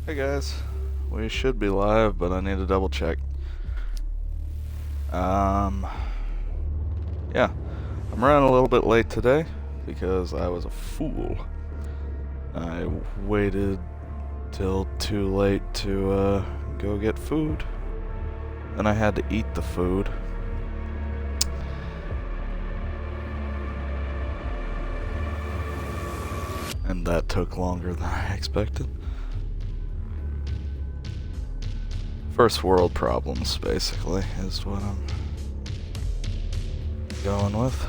Hey guys, we should be live, but I need to double check. Yeah, I'm running a little bit late today because I was a fool. I waited till too late to go get food, and I had to eat the food. And that took longer than I expected. First world problems, basically, is what I'm going with.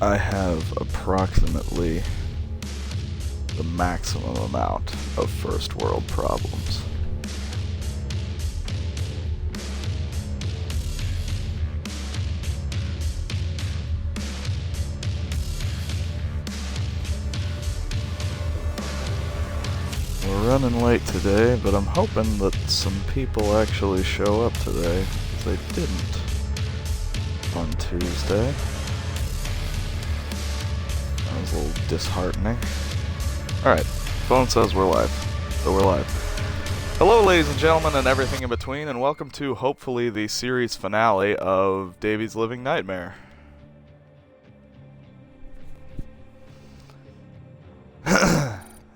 I have approximately the maximum amount of first world problems. We're running late today, but I'm hoping that some people actually show up today, because they didn't on Tuesday. That was a little disheartening. Alright, phone says we're live, so we're live. Hello ladies and gentlemen and everything in between, and welcome to hopefully the series finale of Davey's Living Nightmare.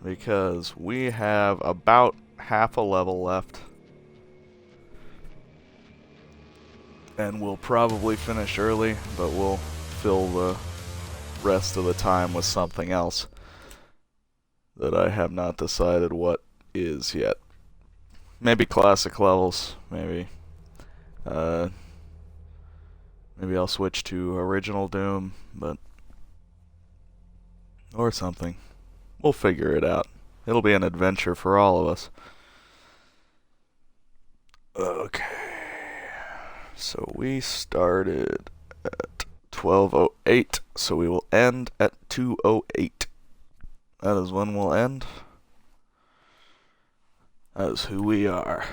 Because we have about half a level left. And we'll probably finish early, but we'll fill the rest of the time with something else that I have not decided what is yet. Maybe classic levels, maybe I'll switch to original Doom, or something. We'll figure it out. It'll be an adventure for all of us. Okay. So we started at 12:08, so we will end at 2:08. That is when we'll end. That is who we are.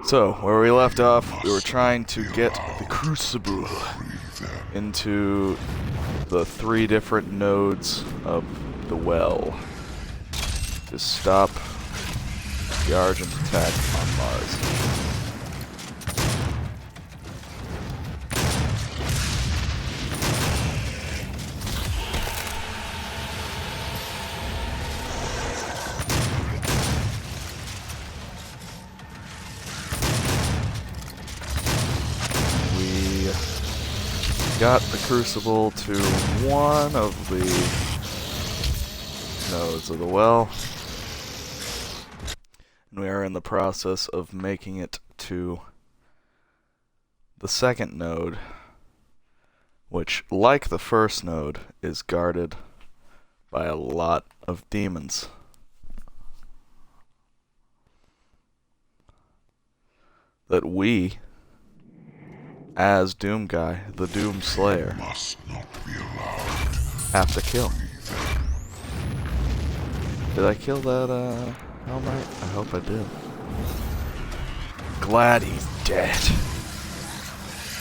So, where we left off, we were trying to get the Crucible into the 3 different nodes of the well to stop the Argent attack on Mars. Got the Crucible to one of the nodes of the well, and we are in the process of making it to the second node, which, like the first node, is guarded by a lot of demons. That we, as Doom Guy, the Doom Slayer, have to kill. Did I kill that, Hellknight? I hope I did. Glad he's dead.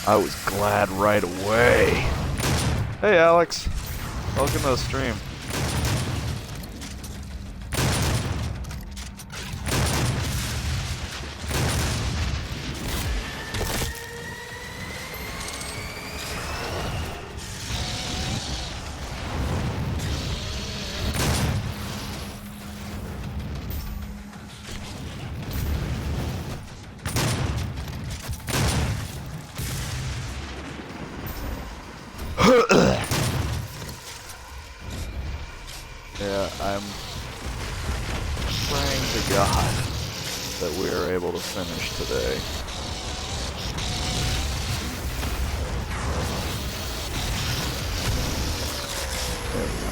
I was glad right away. Hey, Alex. Welcome to the stream. Yeah, I'm praying to God that we are able to finish today. There we go.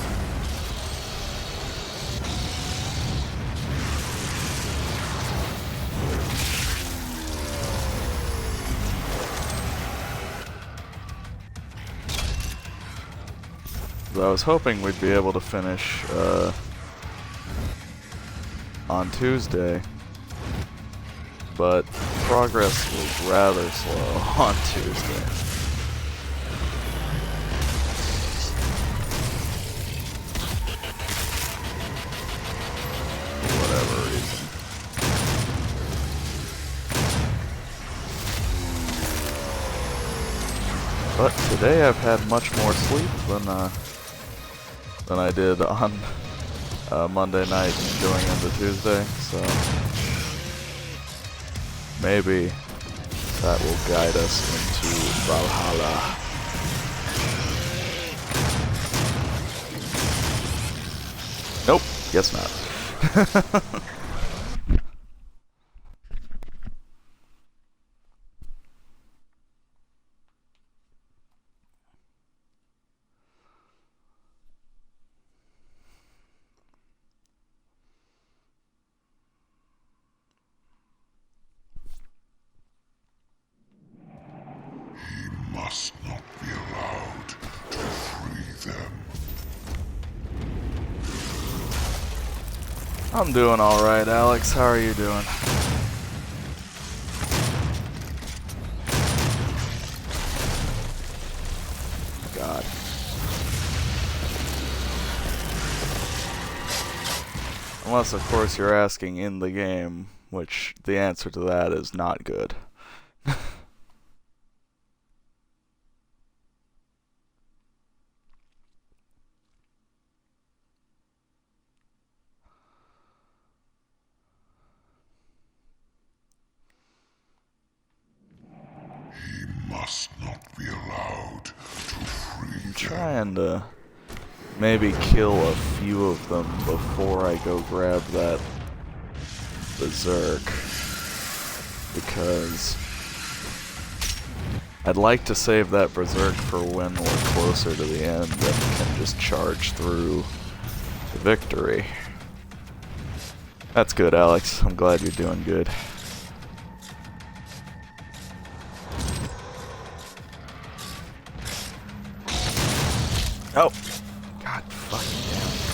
I was hoping we'd be able to finish on Tuesday, but progress was rather slow on Tuesday. But today I've had much more sleep than I did on Monday night going into Tuesday, so maybe that will guide us into Valhalla. Nope, guess not. Must not be allowed to free them. I'm doing alright, Alex. How are you doing? God. Unless, of course, you're asking in the game, which the answer to that is not good. Must not be allowed to free I'm them. trying to maybe kill a few of them before I go grab that berserk, because I'd like to save that berserk for when we're closer to the end and can just charge through to victory. That's good, Alex. I'm glad you're doing good. Oh! God fucking damn it.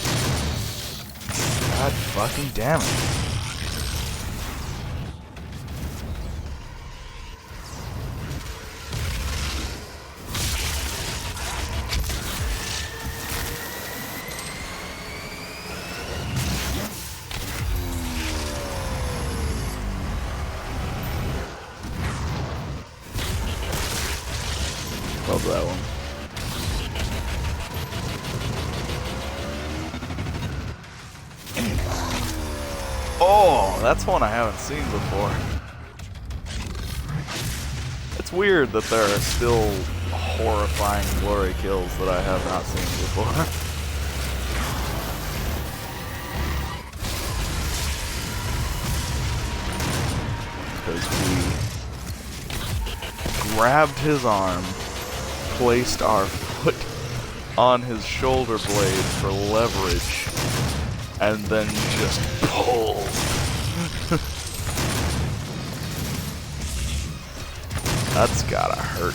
God fucking damn it. Love that one. Oh, that's one I haven't seen before. It's weird that there are still horrifying glory kills that I have not seen before. Because we grabbed his arm, placed our foot on his shoulder blade for leverage, and then just pulled. That's gotta hurt.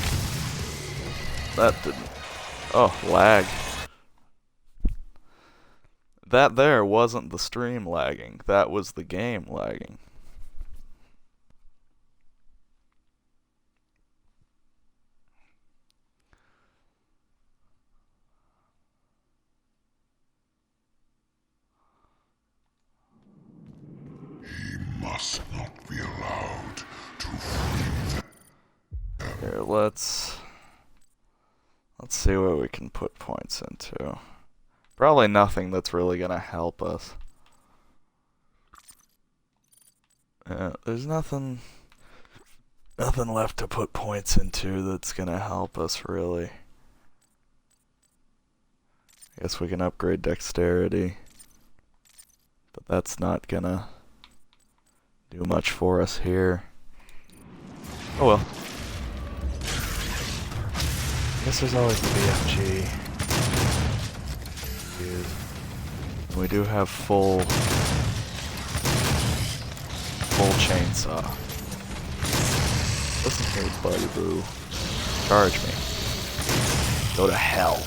That didn't... Oh, lag. That there wasn't the stream lagging. That was the game lagging. Must not be allowed to free them. Here, let's see what we can put points into. Probably nothing that's really gonna help us. There's nothing left to put points into that's gonna help us, really. I guess we can upgrade dexterity, but that's not gonna do much for us here. Oh well. I guess there's always the BFG. We do have full chainsaw. Listen here, buddy boo. Charge me. Go to hell.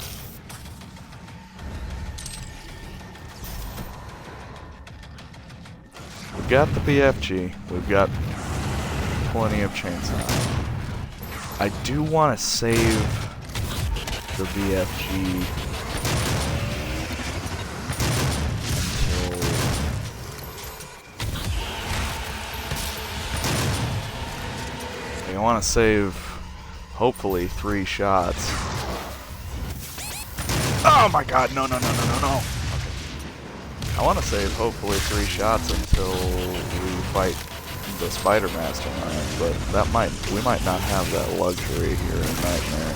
We've got the BFG. We've got plenty of chainsaw. I do want to save the BFG until... I want to save hopefully 3 shots. Oh my god, no. Okay. I want to save hopefully 3 shots until we fight the Spider Mastermind, but we might not have that luxury here in Nightmare.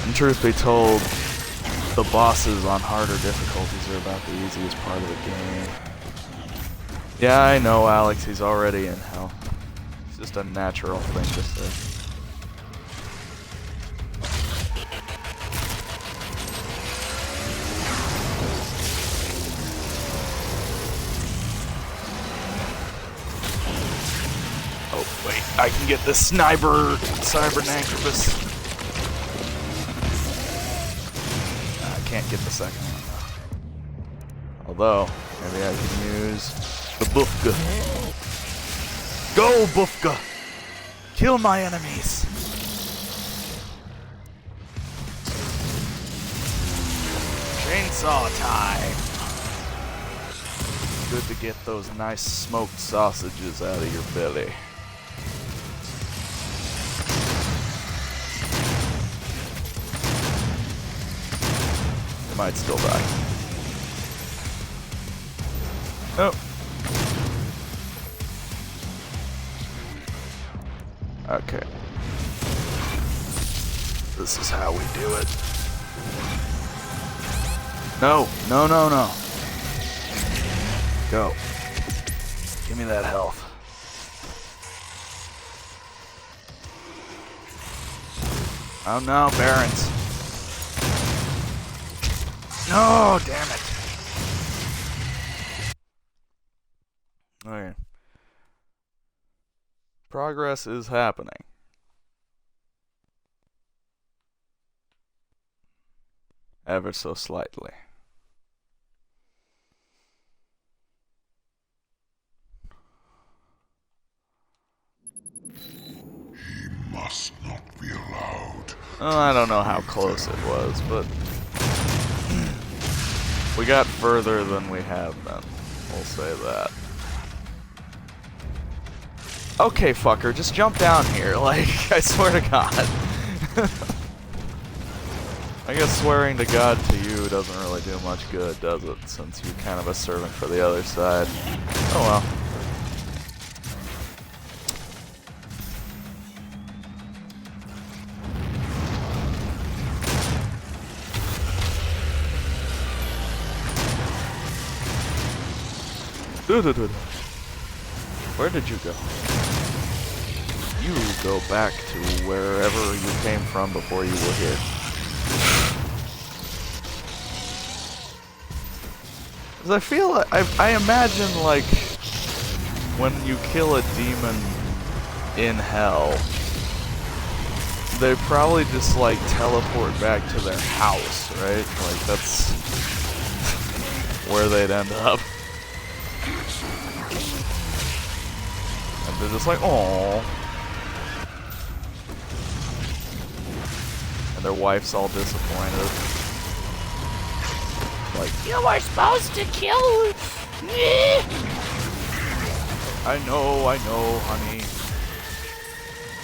And truth be told, the bosses on harder difficulties are about the easiest part of the game. Yeah, I know, Alex, he's already in hell. It's just a natural thing to say. Oh, wait, I can get this Cybernanthropus. I can't get the second one, though. Although, maybe I can use the Bufka. Go, Bufka! Kill my enemies! Chainsaw time! Good to get those nice smoked sausages out of your belly. You might still die. Nope. Okay. This is how we do it. No. Go. Give me that health. Oh no, Barons. No, damn it. Okay. Progress is happening. Ever so slightly. He must not be allowed. Oh, I don't know how close it was, but we got further than we have been. We'll say that. Okay, fucker, just jump down here. Like, I swear to God. I guess swearing to God to you doesn't really do much good, does it? Since you're kind of a servant for the other side. Oh well. Where did you go? You go back to wherever you came from before you were here. Cause I feel like, I imagine like when you kill a demon in hell, they probably just like teleport back to their house, right? Like that's where they'd end up. And they're just like, aww. And their wife's all disappointed. Like, you were supposed to kill me. I know, honey.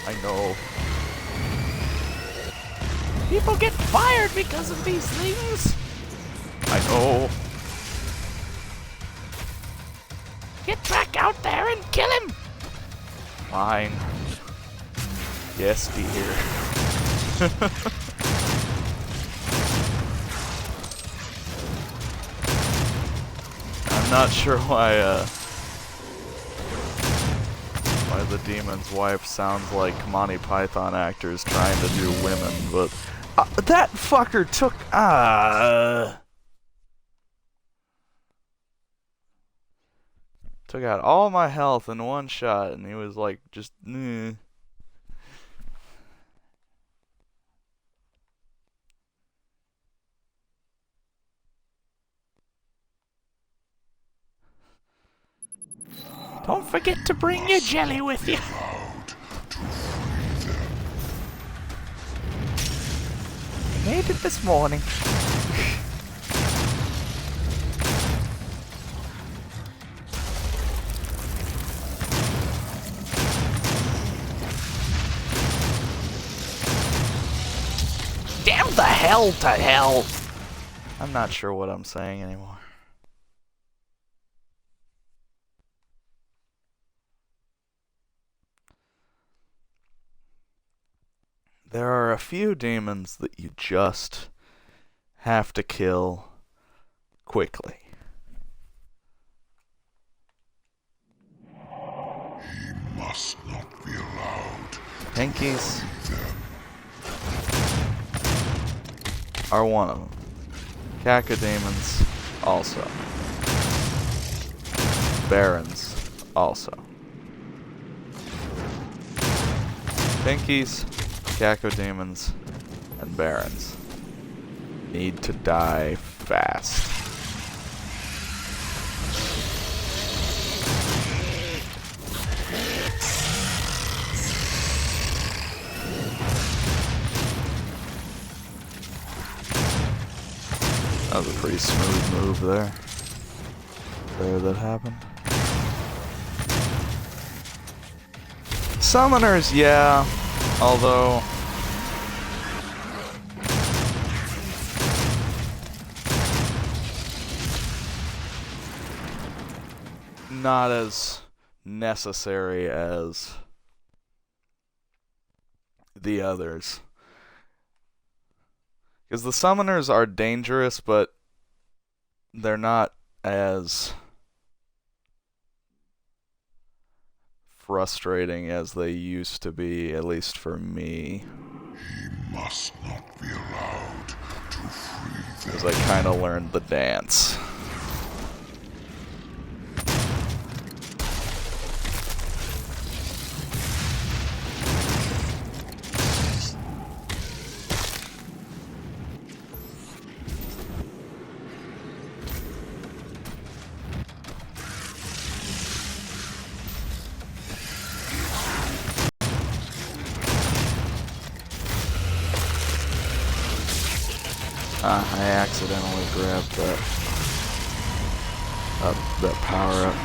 I know. People get fired because of these things. I know. Get back out there and kill him. Fine. Yes, dear. I'm not sure why the demon's wife sounds like Monty Python actors trying to do women, but that fucker took took out all my health in one shot, and he was like, just, nah. Don't forget to bring your jelly with you. I made it this morning. the hell to hell? I'm not sure what I'm saying anymore. There are a few demons that you just have to kill quickly. He must not be allowed. Pinkies are one of them. Cacodemons also. Barons also. Pinkies, cacodemons, and barons need to die fast. That was a pretty smooth move there. That happened. Summoners, yeah. Although not as necessary as the others. Because the summoners are dangerous, but they're not as frustrating as they used to be, at least for me. He must not be allowed to free them. Because I kind of learned the dance. I accidentally grabbed that power up.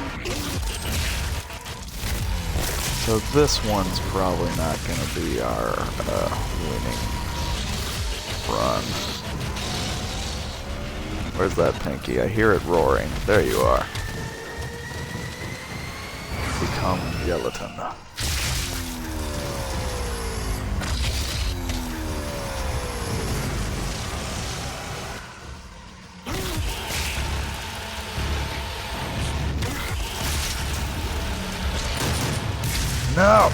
So this one's probably not going to be our winning run. Where's that Pinky? I hear it roaring. There you are. Become gelatin. No!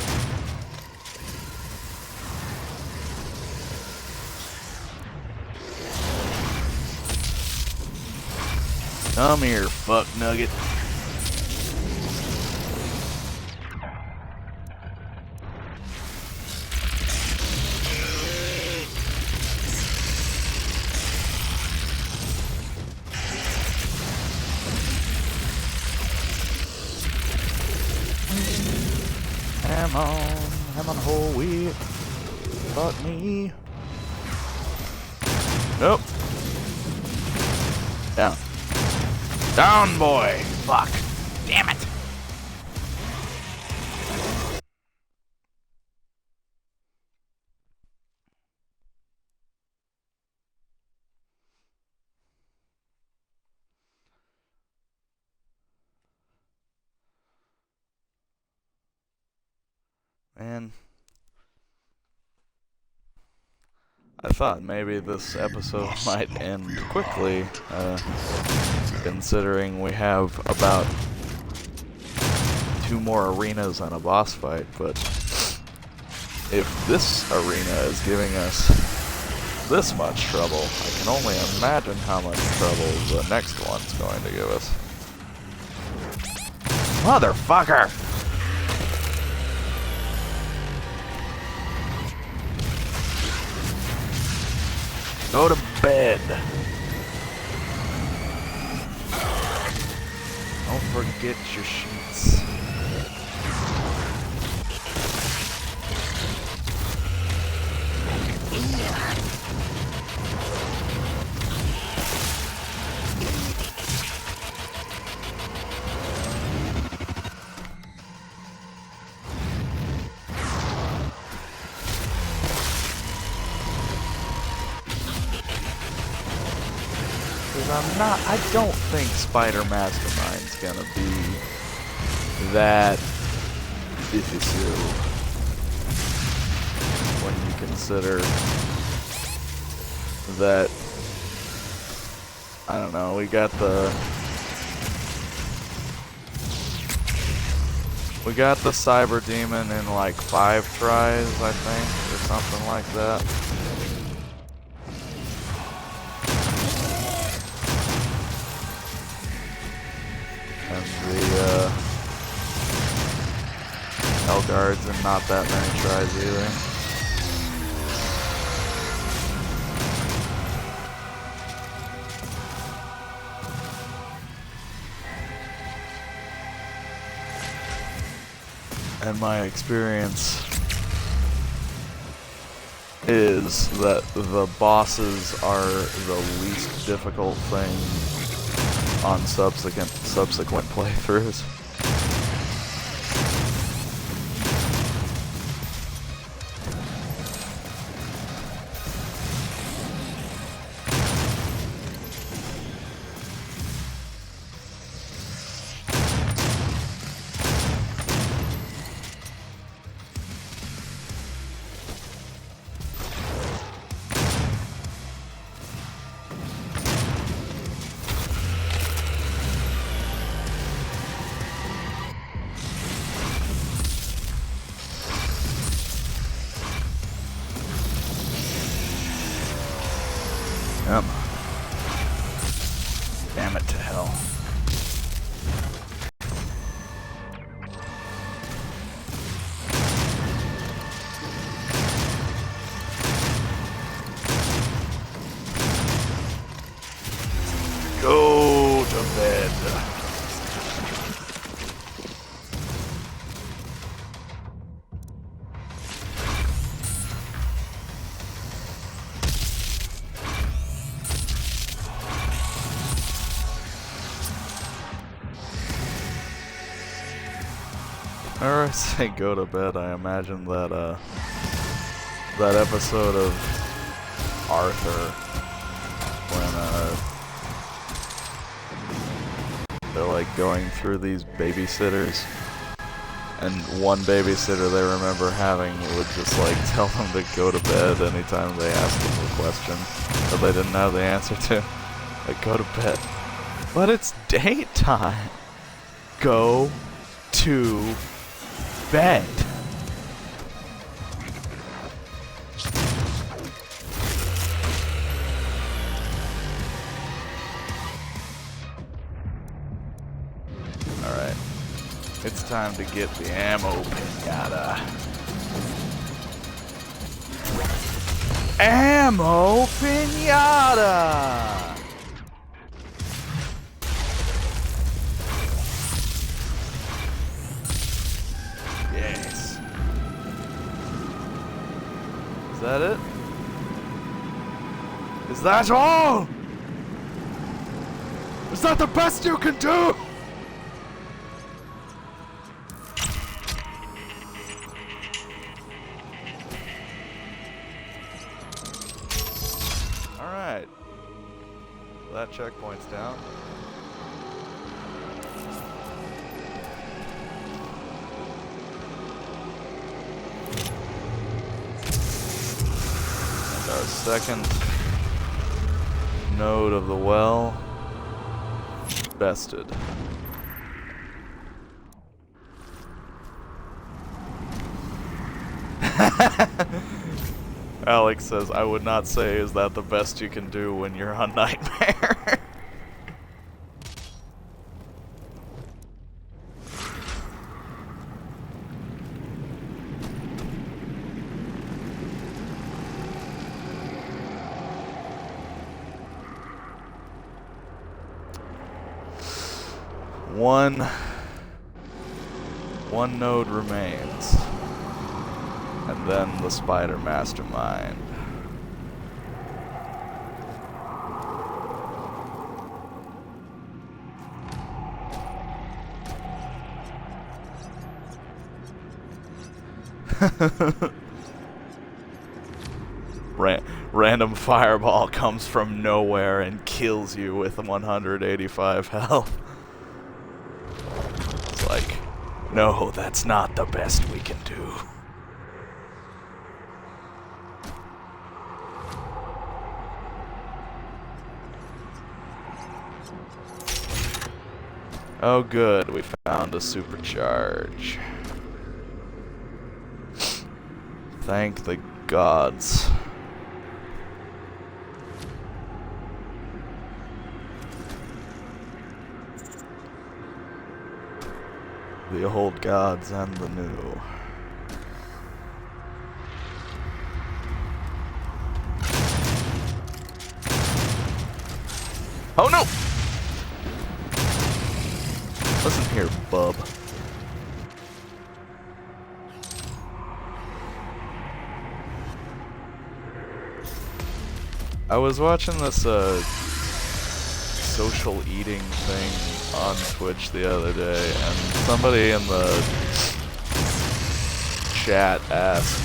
Come here, fuck nugget. Ham on whole wheat. Fuck me. Nope. Down. Down, boy. Fuck. Damn it. Man. I thought maybe this episode might end quickly, considering we have about 2 more arenas and a boss fight, but if this arena is giving us this much trouble, I can only imagine how much trouble the next one's going to give us. Motherfucker! Go to bed. Don't forget your sheets. Because I don't think Spider Mastermind's gonna be that difficile when you consider that, I don't know, we got the Cyber Demon in like 5 tries, I think, or something like that. And the Hellguard's in not that many tries either. And my experience is that the bosses are the least difficult thing on subsequent playthroughs. Yep. Damn it to hell. Go to bed. Whenever I say go to bed, I imagine that that episode of Arthur when they're like going through these babysitters, and one babysitter they remember having would just like tell them to go to bed anytime they asked them a question that they didn't know the answer to. Like, go to bed. But it's daytime. Go to bed. Alright. It's time to get the ammo pinata. Ammo pinata! Yes. Is that it? Is that all? Is that the best you can do? Alright. So that checkpoint's down. And our second node of the well bested. Alex says, I would not say is that the best you can do when you're on Nightmare. One node remains. And then the Spider Mastermind. random fireball comes from nowhere and kills you with 185 health. It's like, no, that's not the best we can do. Oh good, we found a supercharge. Thank the gods. The old gods and the new. Oh no! Listen here, bub. I was watching this social eating thing on Twitch the other day, and somebody in the chat asked,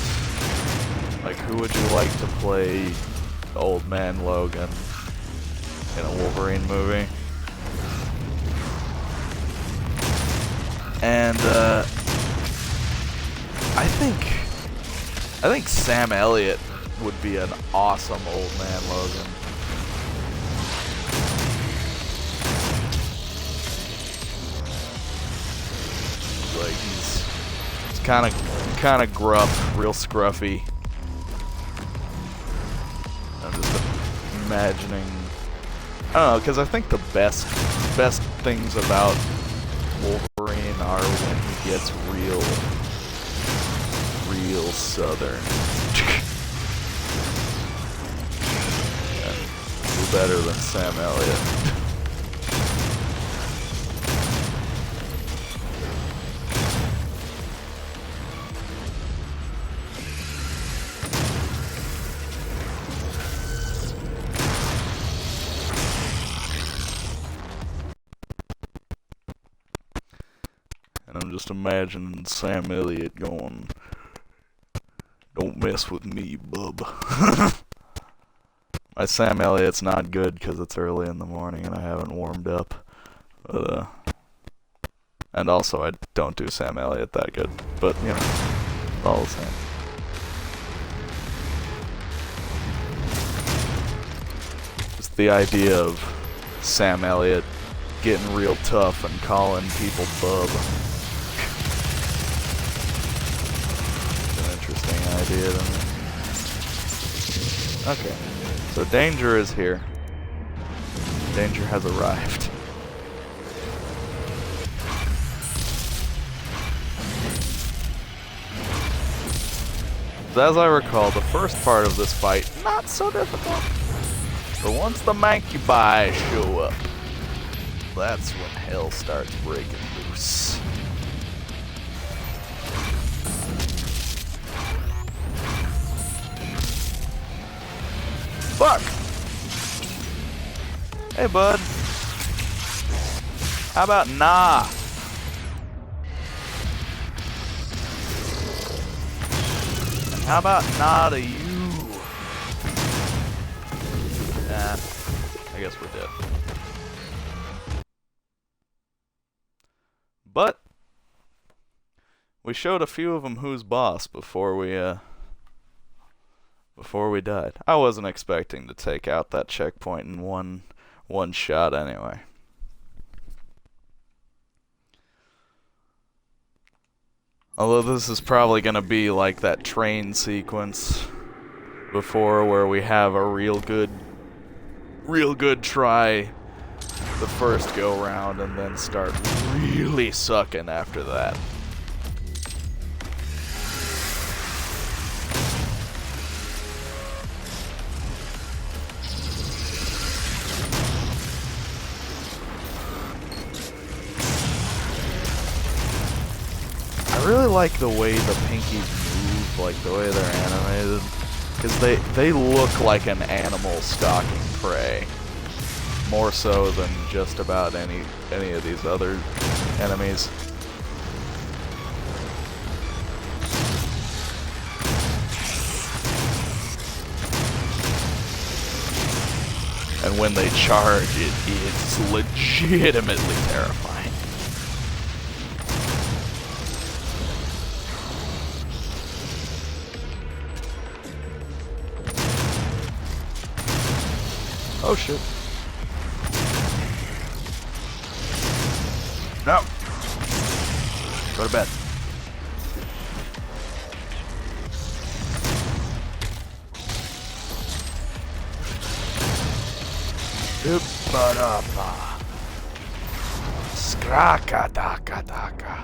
like, who would you like to play Old Man Logan in a Wolverine movie? And I think Sam Elliott would be an awesome Old Man Logan. Like he's kind of gruff, real scruffy. I'm just imagining. I don't know, because I think the best things about Wolverine are when he gets real southern. And better than Sam Elliott. And I'm just imagining Sam Elliott going, "Don't mess with me, bub." My Sam Elliott's not good because it's early in the morning and I haven't warmed up. But, and also I don't do Sam Elliott that good. But, you know, it's all the same. Just the idea of Sam Elliott getting real tough and calling people bub. It's an interesting idea to me. Okay. So danger is here. Danger has arrived. As I recall, the first part of this fight, not so difficult. But once the Mancubi show up, that's when hell starts breaking loose. Fuck! Hey, bud. How about nah? And how about nah to you? Nah, I guess we're dead. But we showed a few of them who's boss before we died. I wasn't expecting to take out that checkpoint in one shot anyway. Although this is probably gonna be like that train sequence before where we have a real good try the first go round and then start really sucking after that. I really like the way the Pinkies move, like the way they're animated, because they look like an animal stalking prey, more so than just about any of these other enemies. And when they charge, it's legitimately terrifying. Oh shit. No. Go to bed. Upadapa. Skrakadakadaka.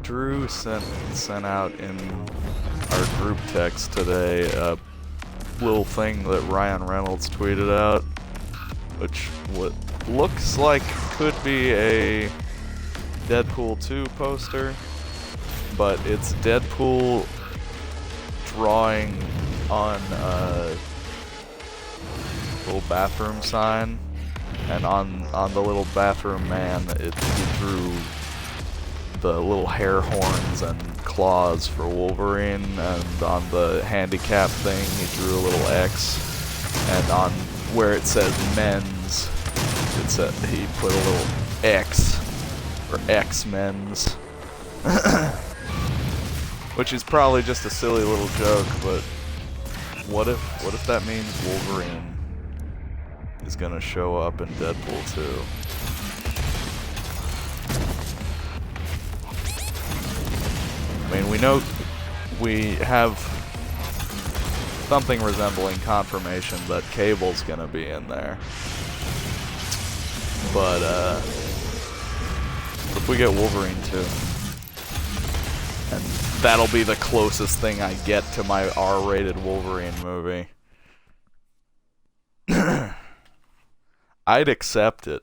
Drew sent out in our group text today a little thing that Ryan Reynolds tweeted out, which what looks like could be a Deadpool 2 poster, but it's Deadpool drawing on a little bathroom sign, and on the little bathroom man, he drew the little hair horns and claws for Wolverine, and on the handicap thing he drew a little X, and on where it says men's, he put a little X for X-Men's. Which is probably just a silly little joke, but what if that means Wolverine is gonna show up in Deadpool 2? I mean, we know we have something resembling confirmation that Cable's gonna be in there. But, what if we get Wolverine too? And that'll be the closest thing I get to my R-rated Wolverine movie. I'd accept it.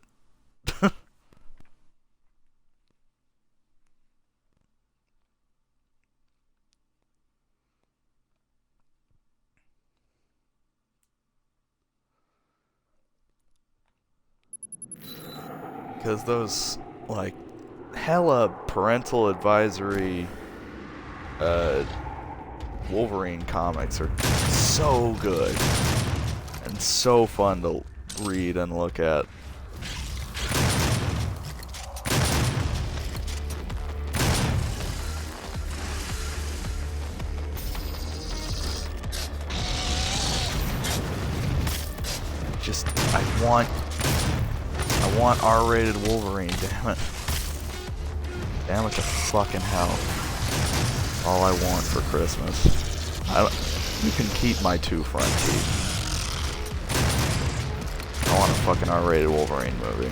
Because those, like, hella parental advisory Wolverine comics are so good and so fun to read and look at. Just, I want R-rated Wolverine, damn it. Damn it to fucking hell. All I want for Christmas. You can keep my 2 front teeth. I want a fucking R-rated Wolverine movie.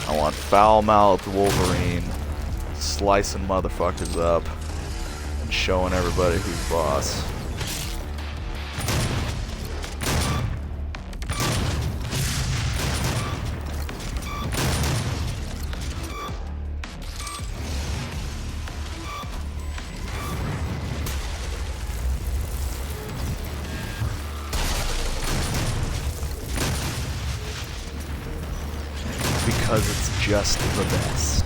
I want foul-mouthed Wolverine slicing motherfuckers up and showing everybody who's boss. Because it's just the best.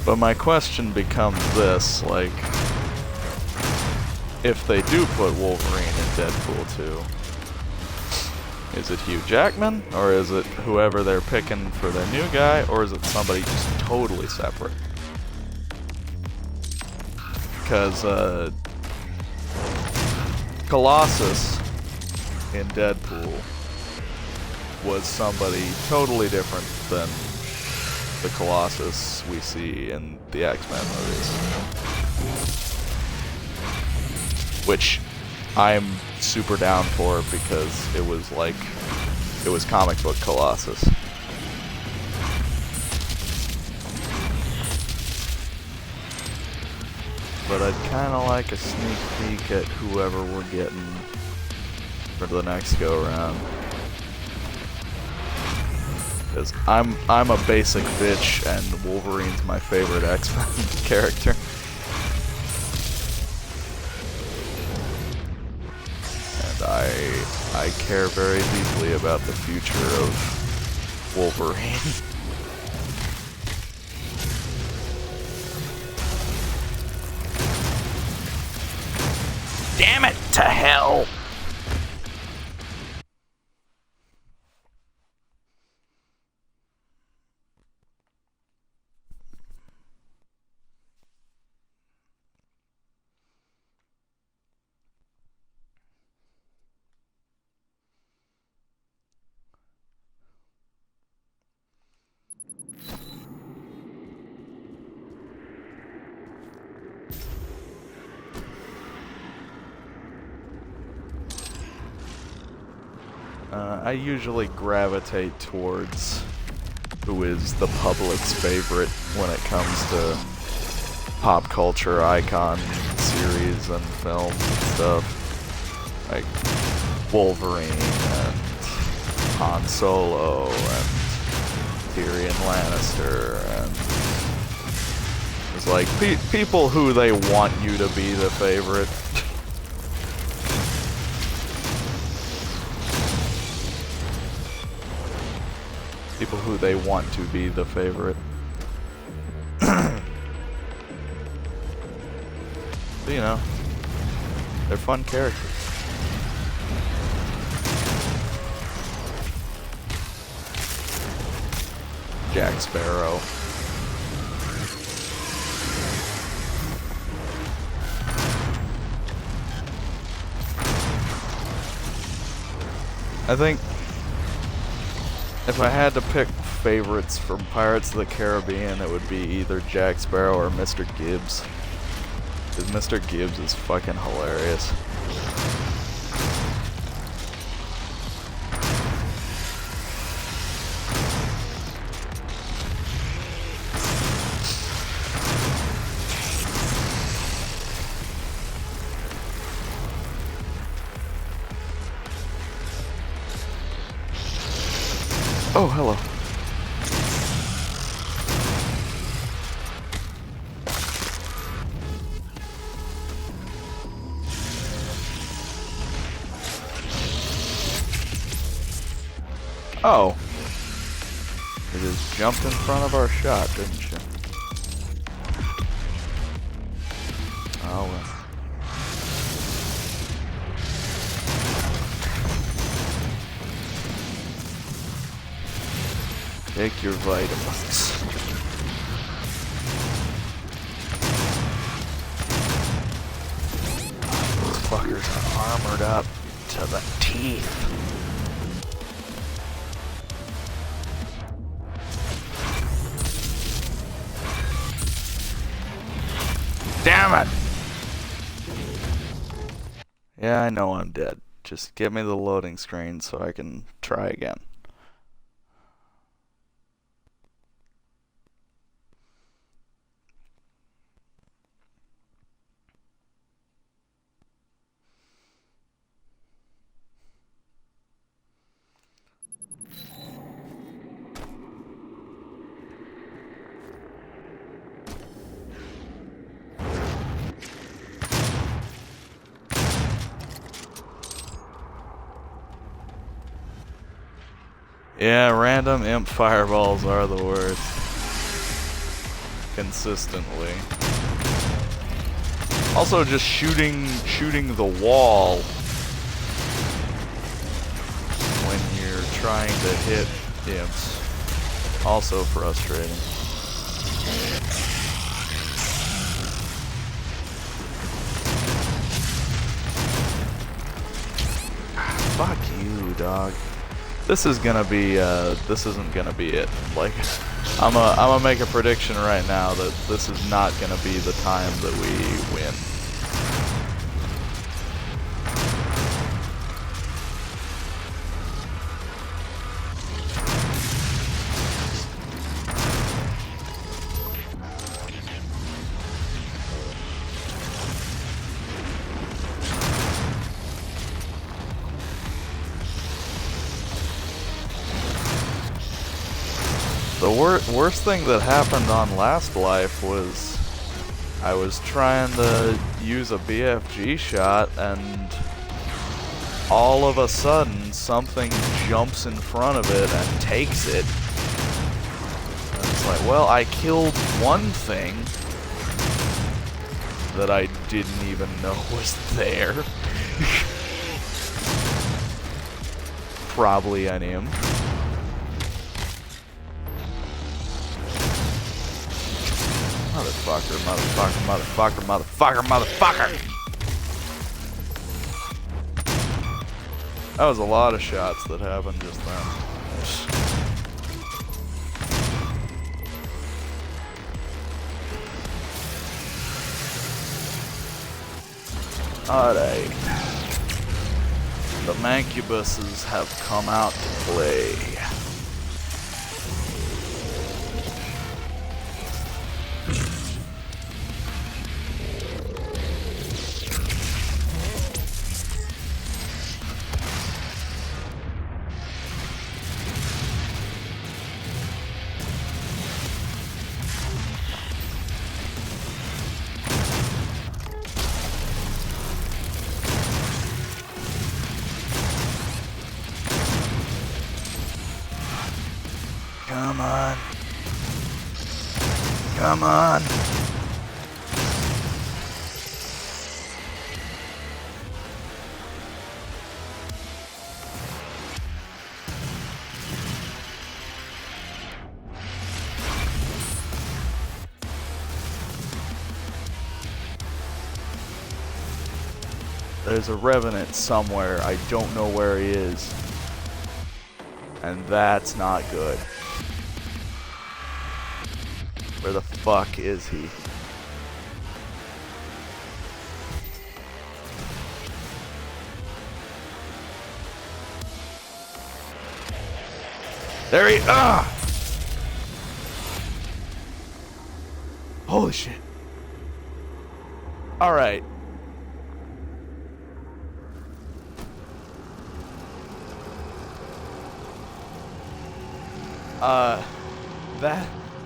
But my question becomes this, like, if they do put Wolverine in Deadpool 2, Is it Hugh Jackman, or is it whoever they're picking for their new guy, or is it somebody just totally separate? Because Colossus in Deadpool was somebody totally different than the Colossus we see in the X-Men movies. Which I'm super down for because it was like, it was comic book Colossus. But I'd kind of like a sneak peek at whoever we're getting for the next go around. Because I'm a basic bitch and Wolverine's my favorite X-Men character. I care very deeply about the future of Wolverine. Damn it to hell! I usually gravitate towards who is the public's favorite when it comes to pop culture icon series and films and stuff. Like Wolverine and Han Solo and Tyrion Lannister, and it's like people who they want you to be the favorite. People who they want to be the favorite. You know, they're fun characters. Jack Sparrow. I think if I had to pick favorites from Pirates of the Caribbean, it would be either Jack Sparrow or Mr. Gibbs. Because Mr. Gibbs is fucking hilarious. Oh, hello. Oh. You just jumped in front of our shot, didn't you? Oh, well. Take your vitamins. Those fuckers are armored up to the teeth. Damn it! Yeah, I know I'm dead. Just give me the loading screen so I can try again. Yeah, random imp fireballs are the worst. Consistently. Also, just shooting the wall when trying to hit imps. Also frustrating. Fuck you, dog. This is gonna be, this isn't gonna be it. Like, I'm gonna make a prediction right now that this is not gonna be the time that we win. The worst thing that happened on Last Life was I was trying to use a BFG shot and all of a sudden something jumps in front of it and takes it. And it's like, well, I killed one thing that I didn't even know was there. Probably an imp. Motherfucker, motherfucker, motherfucker, motherfucker, motherfucker! That was a lot of shots that happened just then. Alright. The mancubuses have come out to play. Come on. Come on. There's a revenant somewhere. I don't know where he is. And that's not good. Where the fuck is he? There he... Ah! Holy shit. Alright.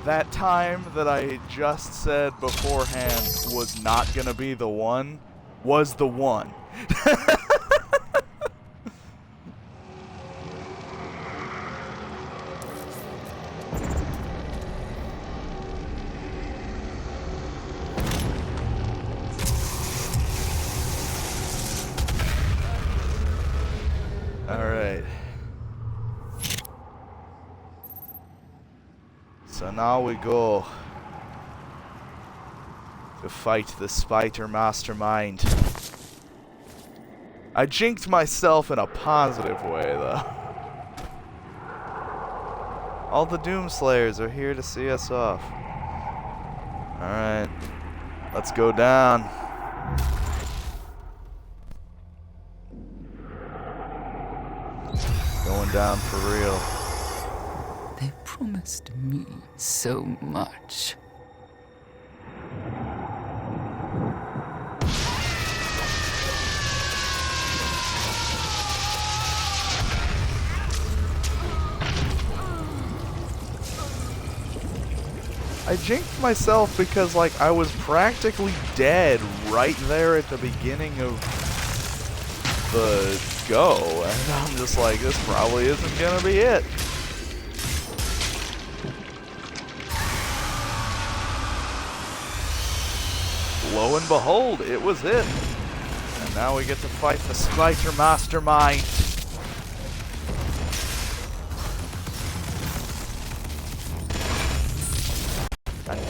That time that I just said beforehand was not gonna be the one, was the one. Alright. So now we go to fight the Spider Mastermind. I jinxed myself in a positive way, though. All the Doomslayers are here to see us off. Alright. Let's go down. Going down for real. They promised me so much. I jinxed myself because, like, I was practically dead right there at the beginning of the go, and I'm just like, this probably isn't gonna be it. Lo and behold, it was it. And now we get to fight the Spider Mastermind.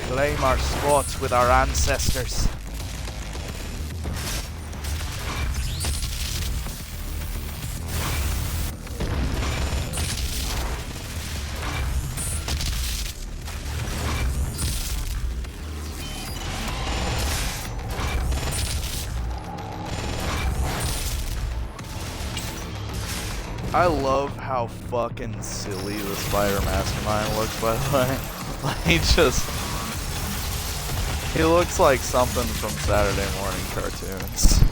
claim our spot with our ancestors. I love how fucking silly the Spider Mastermind looks, by the way. Like, he looks like something from Saturday morning cartoons.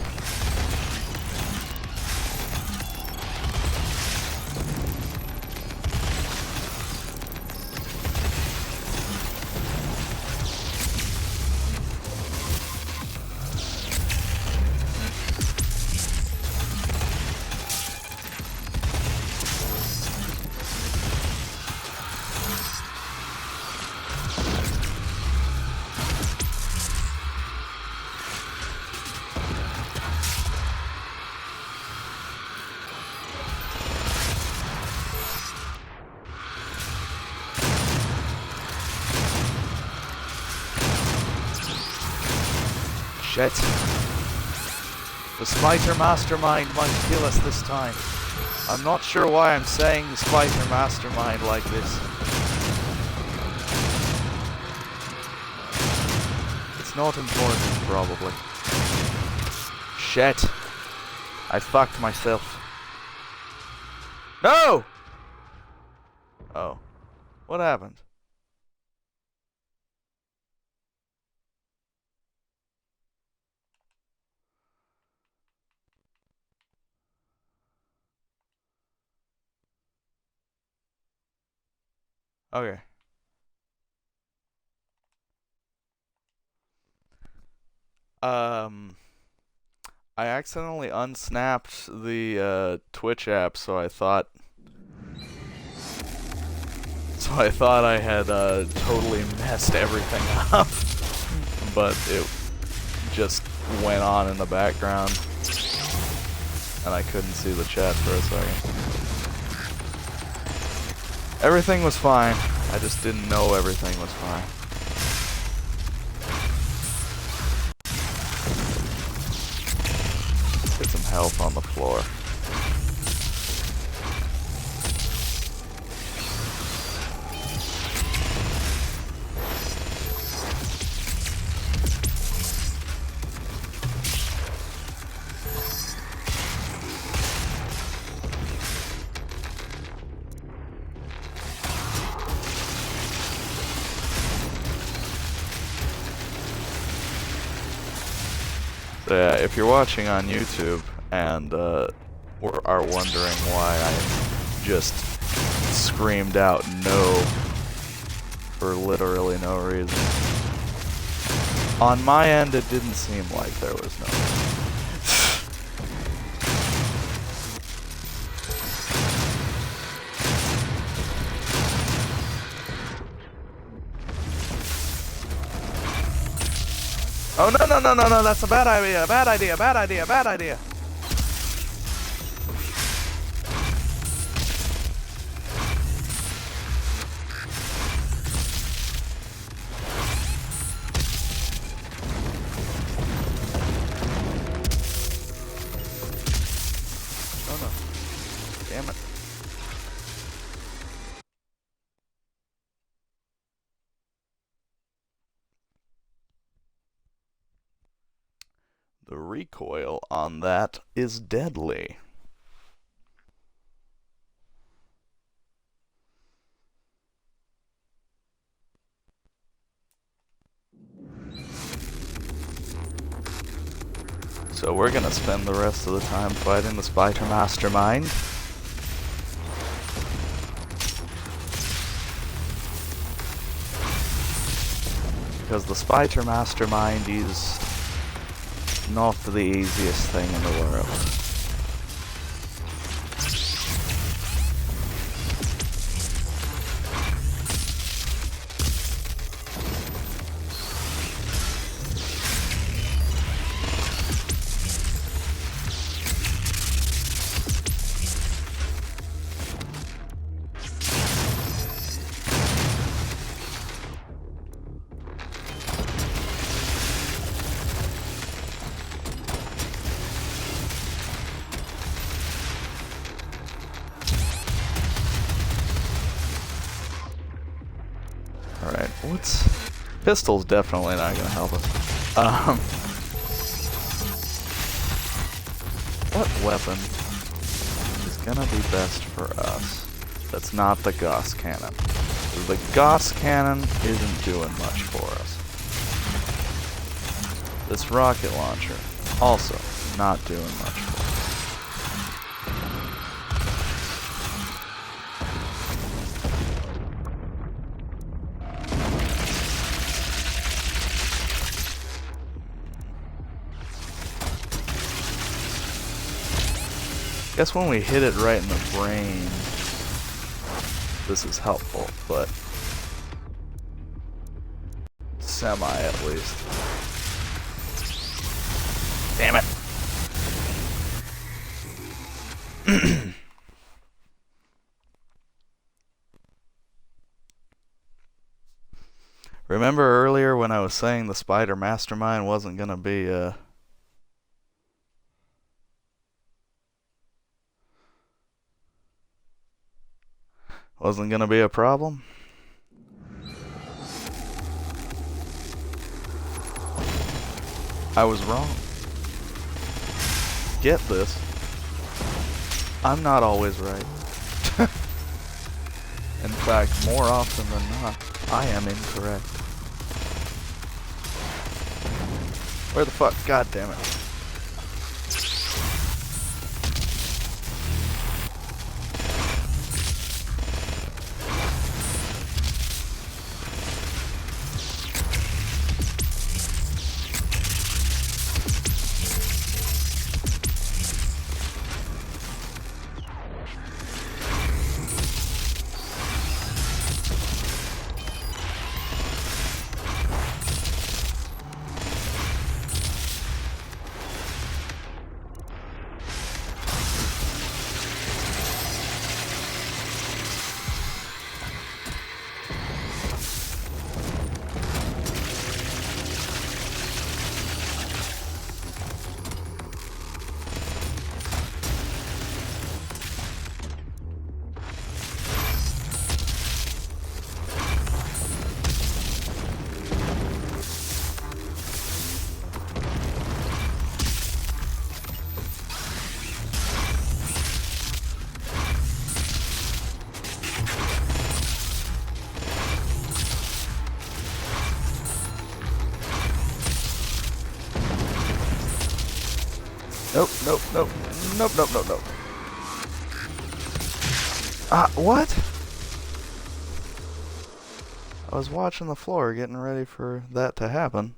Shit. The Spider Mastermind might kill us this time. I'm not sure why I'm saying the Spider Mastermind like this. It's not important, probably. Shit. I fucked myself. No! Oh. What happened? Okay. I accidentally unsnapped the Twitch app, so I thought I had totally messed everything up, but it just went on in the background, and I couldn't see the chat for a second. Everything was fine. I just didn't know everything was fine. Get some health on the floor. So yeah, if you're watching on YouTube and are wondering why I just screamed out no for literally no reason, on my end it didn't seem like there was no reason. Oh no no no no no, that's a bad idea, bad idea, bad idea, bad idea. Oh no. Damn it. The recoil on that is deadly. So we're gonna spend the rest of the time fighting the Spider Mastermind. Because the Spider Mastermind is not the easiest thing in the world. Alright, what's... Pistol's definitely not gonna help us. What weapon is gonna be best for us that's not the Gauss cannon? The Gauss cannon isn't doing much for us. This rocket launcher, also not doing much for us. Guess when we hit it right in the brain, this is helpful, but semi at least. Damn it! Remember earlier when I was saying the spider mastermind wasn't gonna be a problem? I was wrong. Get this. I'm not always right. In fact, more often than not, I am incorrect. Where the fuck? God damn it. Nope, nope, nope, nope, nope, nope, nope. What? I was watching the floor getting ready for that to happen.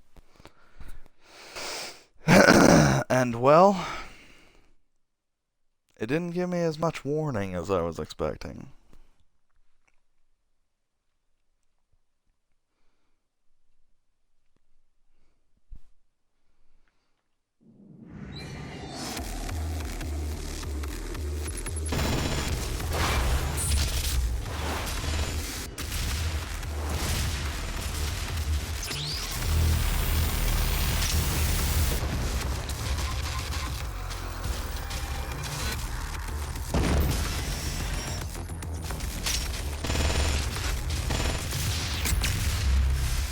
And well, it didn't give me as much warning as I was expecting.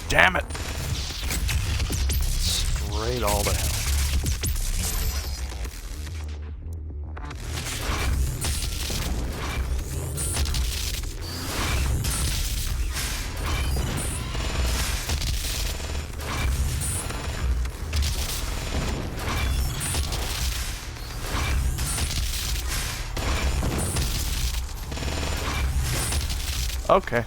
Damn it! Straight all to hell. Okay.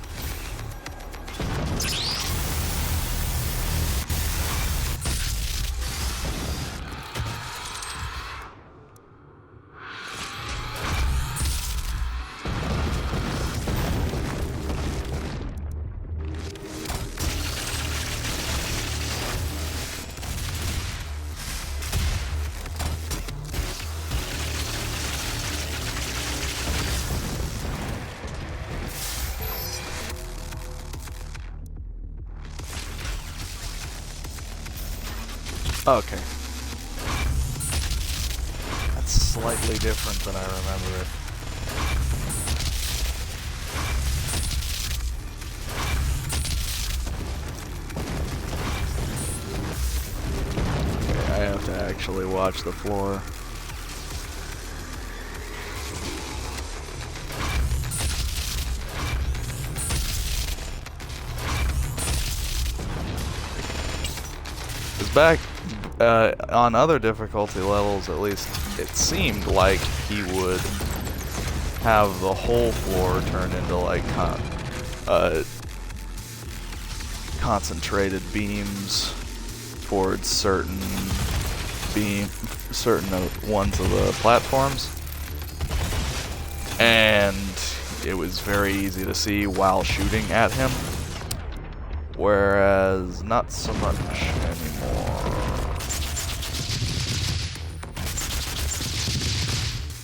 Okay. That's slightly different than I remember it. actually watch the floor. Because back on other difficulty levels, at least, it seemed like he would have the whole floor turn into like concentrated beams towards certain ones of the platforms, and it was very easy to see while shooting at him, whereas not so much anymore.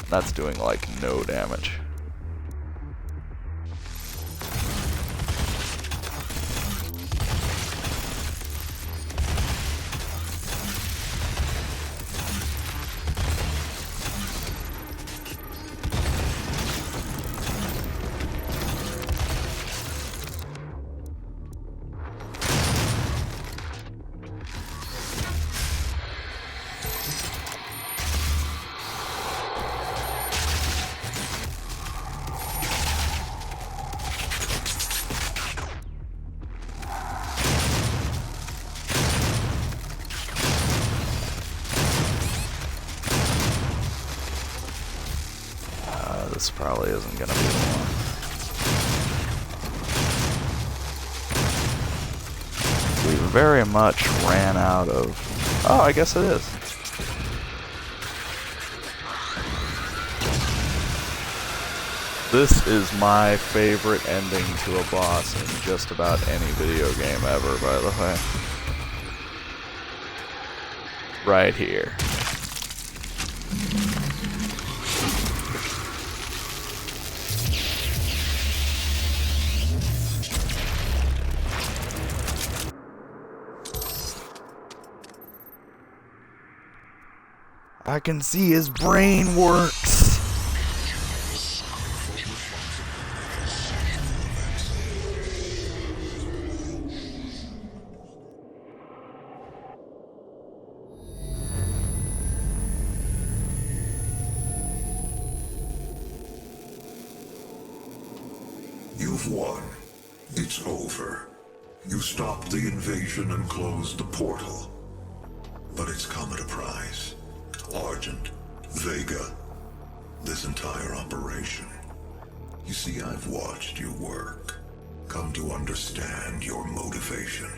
That's doing like no damage. This probably isn't gonna be the one. We very much ran out of... Oh, I guess it is. This is my favorite ending to a boss in just about any video game ever, by the way. Right here. I can see his brain works. You've won. It's over. You stopped the invasion and closed the portal. But it's come at a price. Argent, Vega, this entire operation. You see, I've watched you work, come to understand your motivation.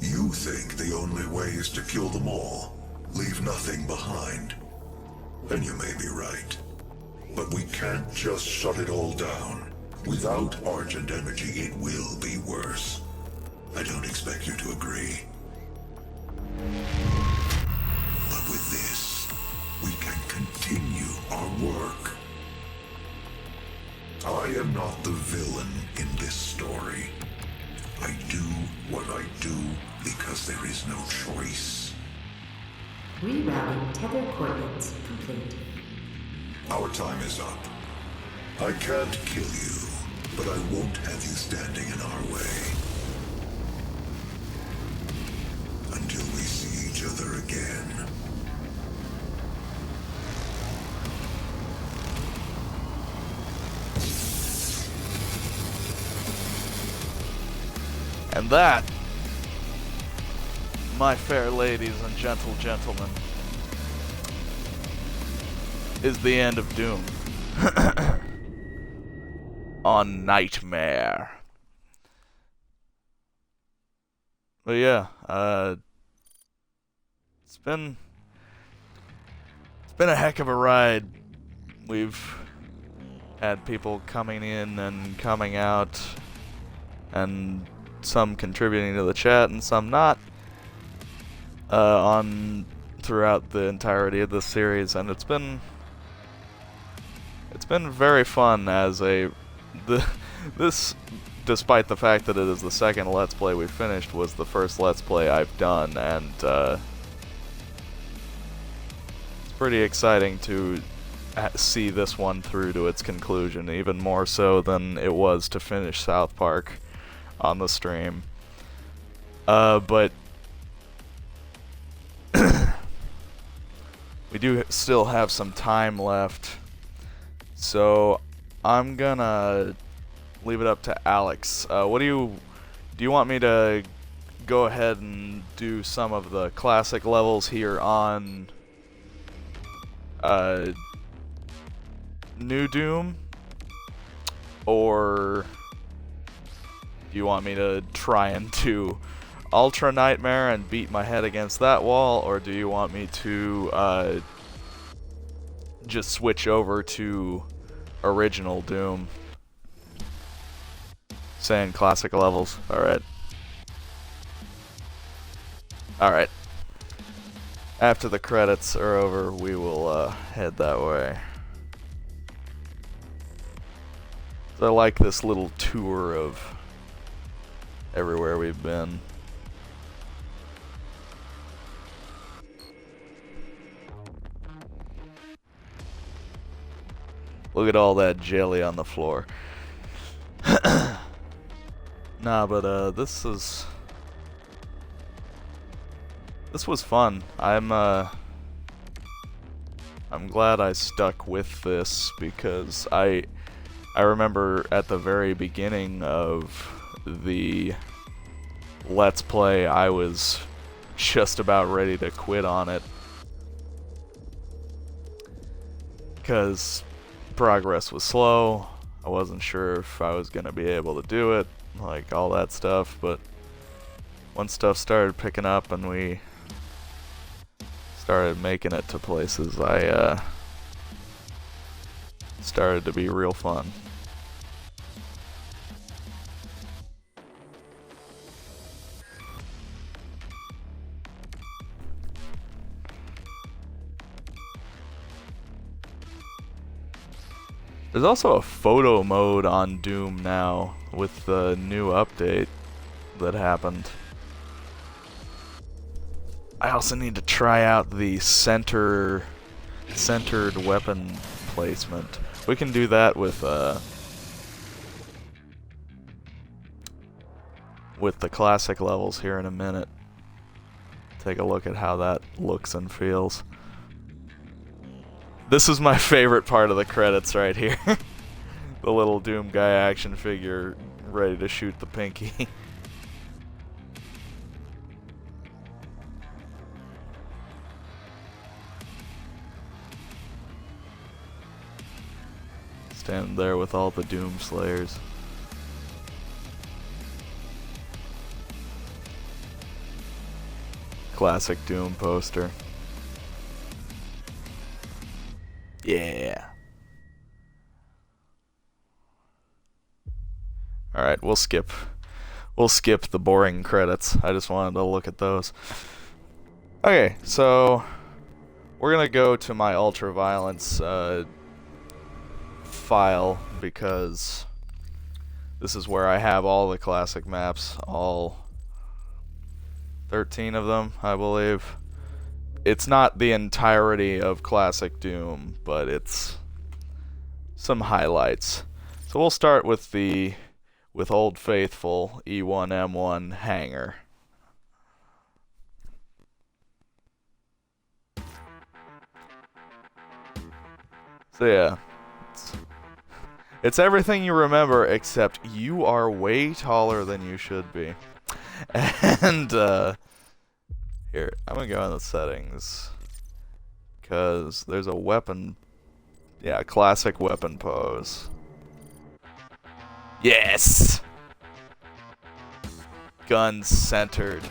You think the only way is to kill them all, leave nothing behind. And you may be right. But we can't just shut it all down. Without Argent energy, it will be worse. I don't expect you to agree. But with this, we can continue our work. I am not the villain in this story. I do what I do because there is no choice. Rerouting tether coordinates complete. Our time is up. I can't kill you, but I won't have you standing in our way. Until we see each other again. And that, my fair ladies and gentle gentlemen, is the end of Doom. On Nightmare. But yeah, it's been a heck of a ride. We've had people coming in and coming out, and some contributing to the chat and some not, on throughout the entirety of this series, and it's been very fun as this, despite the fact that it is the second Let's Play we've finished, was the first Let's Play I've done, and it's pretty exciting to see this one through to its conclusion, even more so than it was to finish South Park on the stream. But we do still have some time left. So I'm gonna leave it up to Alex. What do you want me to go ahead and do some of the classic levels here on New Doom, or do you want me to try and do Ultra Nightmare and beat my head against that wall, or do you want me to just switch over to original Doom? Saying classic levels. Alright. Alright. After the credits are over, we will head that way. I like this little tour of everywhere we've been. Look at all that jelly on the floor. Nah, but this was fun. I'm glad I stuck with this because I remember at the very beginning of the Let's Play I was just about ready to quit on it because progress was slow. I wasn't sure if I was gonna be able to do it, like all that stuff, but once stuff started picking up and we started making it to places, I started to be real fun. There's also a photo mode on Doom now with the new update that happened. I also need to try out the centered weapon placement. We can do that with the classic levels here in a minute. Take a look at how that looks and feels. This is my favorite part of the credits right here. The little Doom guy action figure ready to shoot the pinky. Standing there with all the Doom Slayers. Classic Doom poster. Yeah. Alright, we'll skip the boring credits. I just wanted to look at those. Okay, so we're gonna go to my ultra-violence file because this is where I have all the classic maps, all 13 of them, I believe. It's not the entirety of classic Doom, but it's some highlights. So we'll start with Old Faithful E1M1 hangar. So yeah, it's everything you remember except you are way taller than you should be. And here, I'm gonna go in the settings because there's a weapon, yeah, classic weapon pose. Yes! Gun centered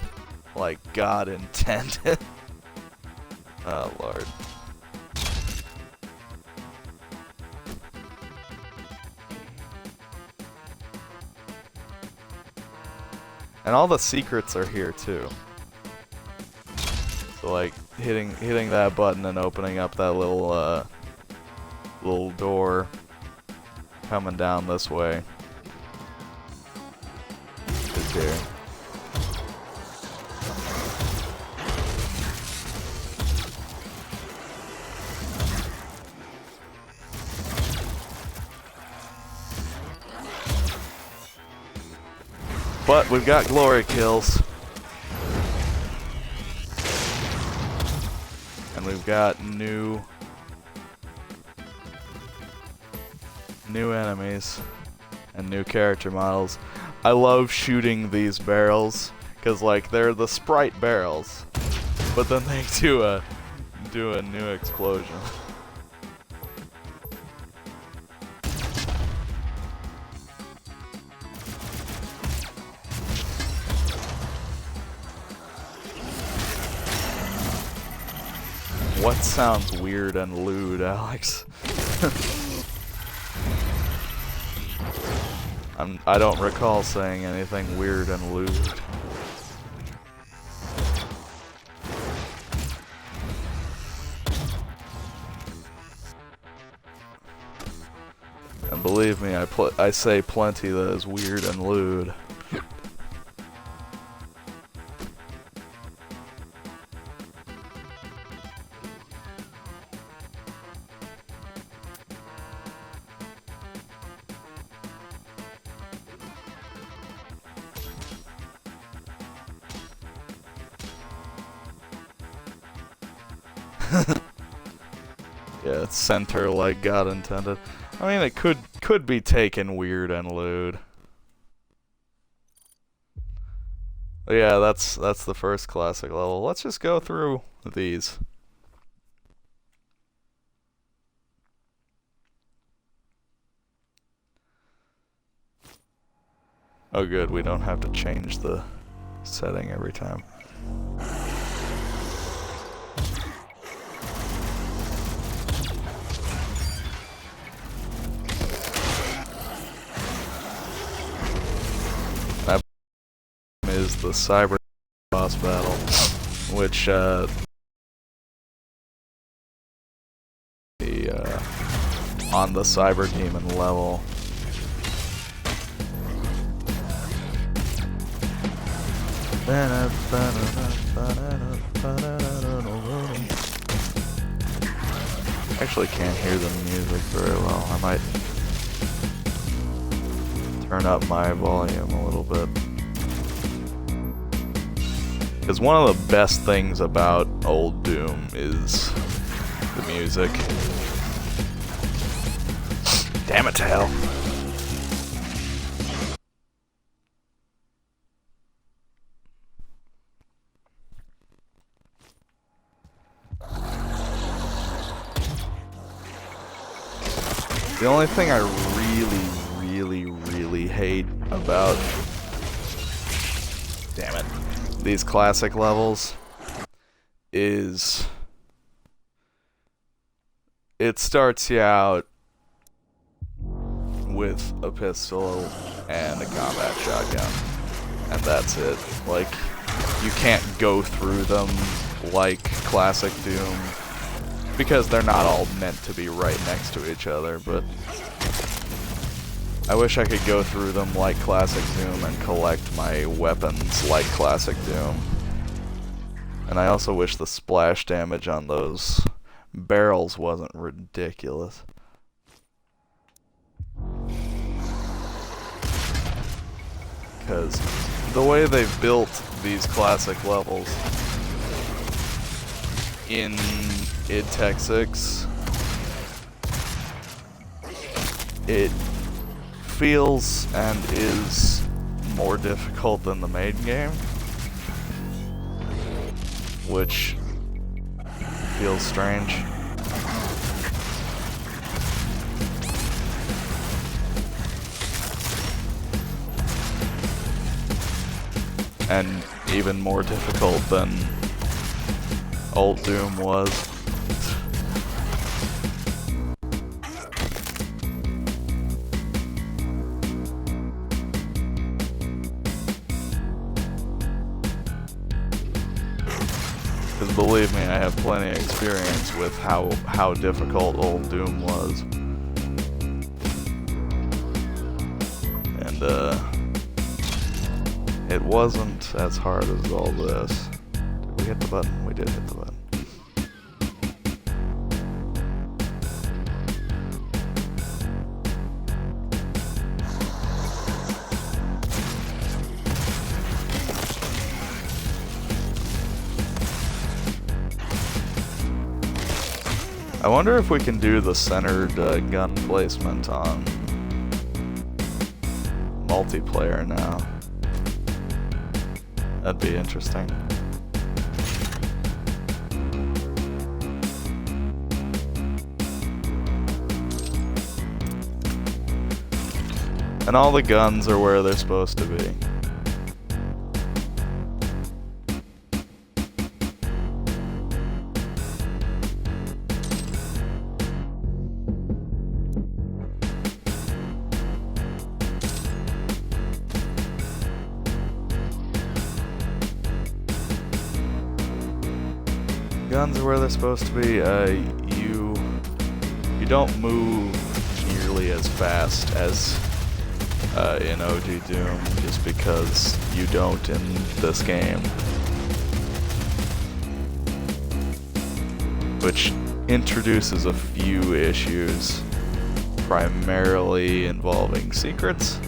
like God intended. Oh Lord. And all the secrets are here too. So like hitting that button and opening up that little door coming down this way is here. But we've got glory kills. And we've got new enemies and new character models. I love shooting these barrels because like they're the sprite barrels, but then they do a new explosion. What sounds weird and lewd, Alex? I don't recall saying anything weird and lewd. And believe me, I say plenty that is weird and lewd. Yeah, it's center like God intended. I mean, it could be taken weird and lewd. But yeah, that's the first classic level. Let's just go through these. Oh good, we don't have to change the setting every time. That is the cyber boss battle, which on the cyber demon level. Actually can't hear the music very well. I might turn up my volume a little bit. Because one of the best things about old Doom is the music. Damn it, hell. The only thing I really hate about, damn it, these classic levels is it starts you out with a pistol and a combat shotgun, and that's it. Like, you can't go through them like classic Doom, because they're not all meant to be right next to each other, but I wish I could go through them like classic Doom and collect my weapons like classic Doom. And I also wish the splash damage on those barrels wasn't ridiculous. Because the way they've built these classic levels in id Tech 6, it feels and is more difficult than the main game, which feels strange. And even more difficult than old Doom was. Because believe me, I have plenty of experience with how difficult old Doom was. And it wasn't as hard as all this. Did we hit the button? We did hit the button. I wonder if we can do the centered gun placement on multiplayer now. That'd be interesting. And all the guns are where they're supposed to be. Guns are where they're supposed to be. You don't move nearly as fast as in OG Doom, just because you don't in this game. Which introduces a few issues, primarily involving secrets.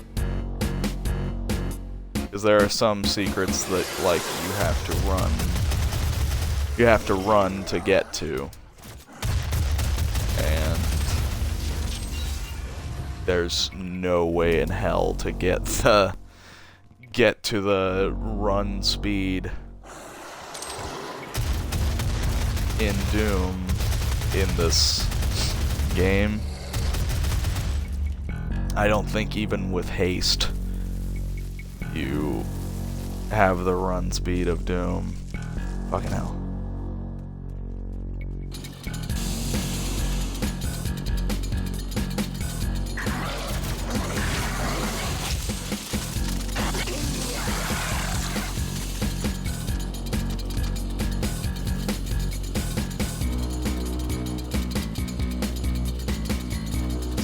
Because there are some secrets that, like, you have to run to get to. And there's no way in hell to get to the run speed in Doom in this game. I don't think even with haste you have the run speed of Doom. Fucking hell.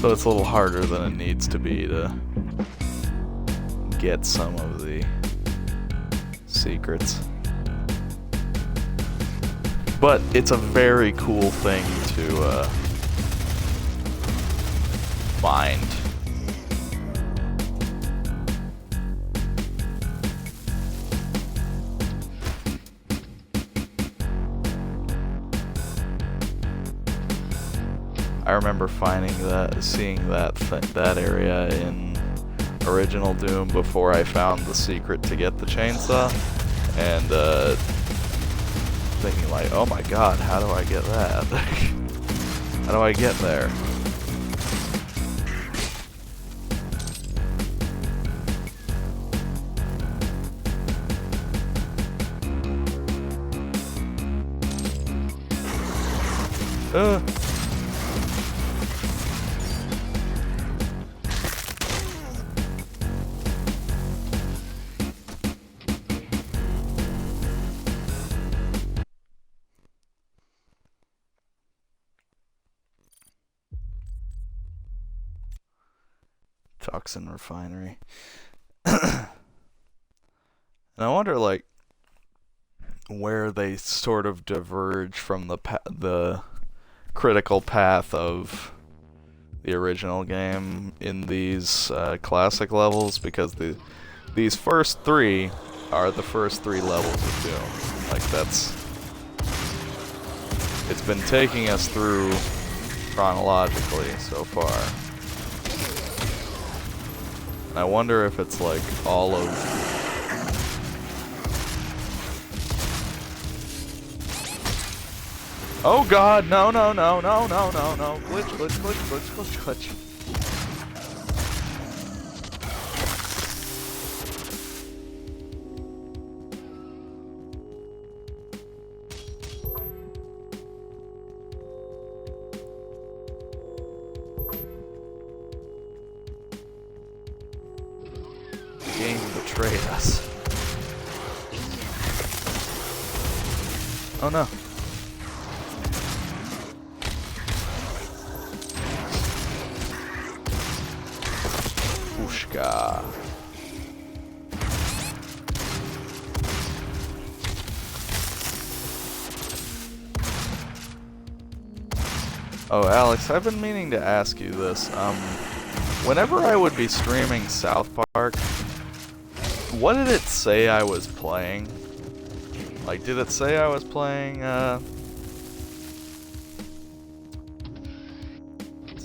So it's a little harder than it needs to be to get some of the secrets. But it's a very cool thing to find. I remember seeing that area in original Doom before I found the secret to get the chainsaw, and thinking like, oh my god, how do I get that? How do I get there? Toxin refinery. And I wonder, like, where they sort of diverge from the critical path of the original game in these classic levels, because these first three are the first three levels of Doom. Like, it's been taking us through chronologically so far. I wonder if it's like all of... Oh god, no, no, no, no, no, no, no. Glitch, glitch, glitch, glitch, glitch, glitch. Game betrayed us. Oh no. Pushka. Oh, Alex, I've been meaning to ask you this. Whenever I would be streaming South Park, what did it say I was playing? Like, did it say I was playing,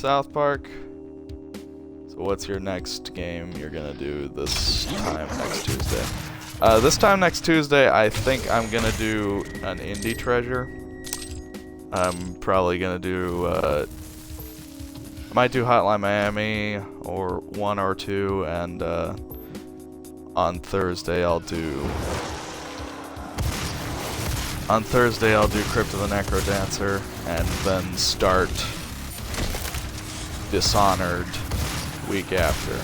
South Park. So what's your next game you're gonna do this time next Tuesday? This time next Tuesday, I think I'm gonna do an indie treasure. I'm probably gonna do, I might do Hotline Miami, or 1 or 2, and, on Thursday I'll do Crypt of the Necrodancer, and then start Dishonored week after.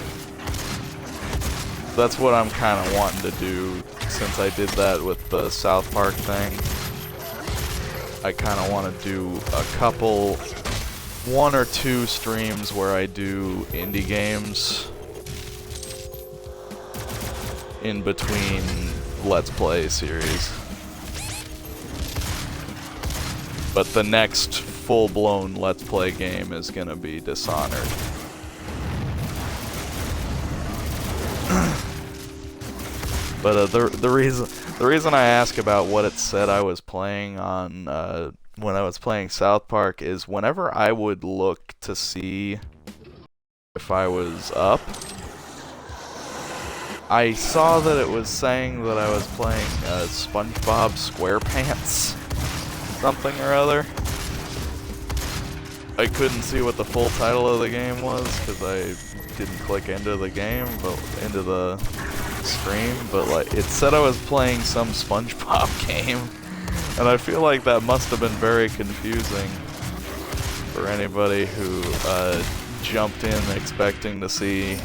That's what I'm kind of wanting to do, since I did that with the South Park thing. I kind of want to do a couple, 1 or 2 streams where I do indie games in between Let's Play series. But the next full-blown Let's Play game is gonna be Dishonored. But the reason I ask about what it said I was playing on when I was playing South Park is whenever I would look to see if I was up, I saw that it was saying that I was playing SpongeBob SquarePants something or other. I couldn't see what the full title of the game was because I didn't click into the game, but into the stream, but like it said I was playing some SpongeBob game, and I feel like that must have been very confusing for anybody who jumped in expecting to see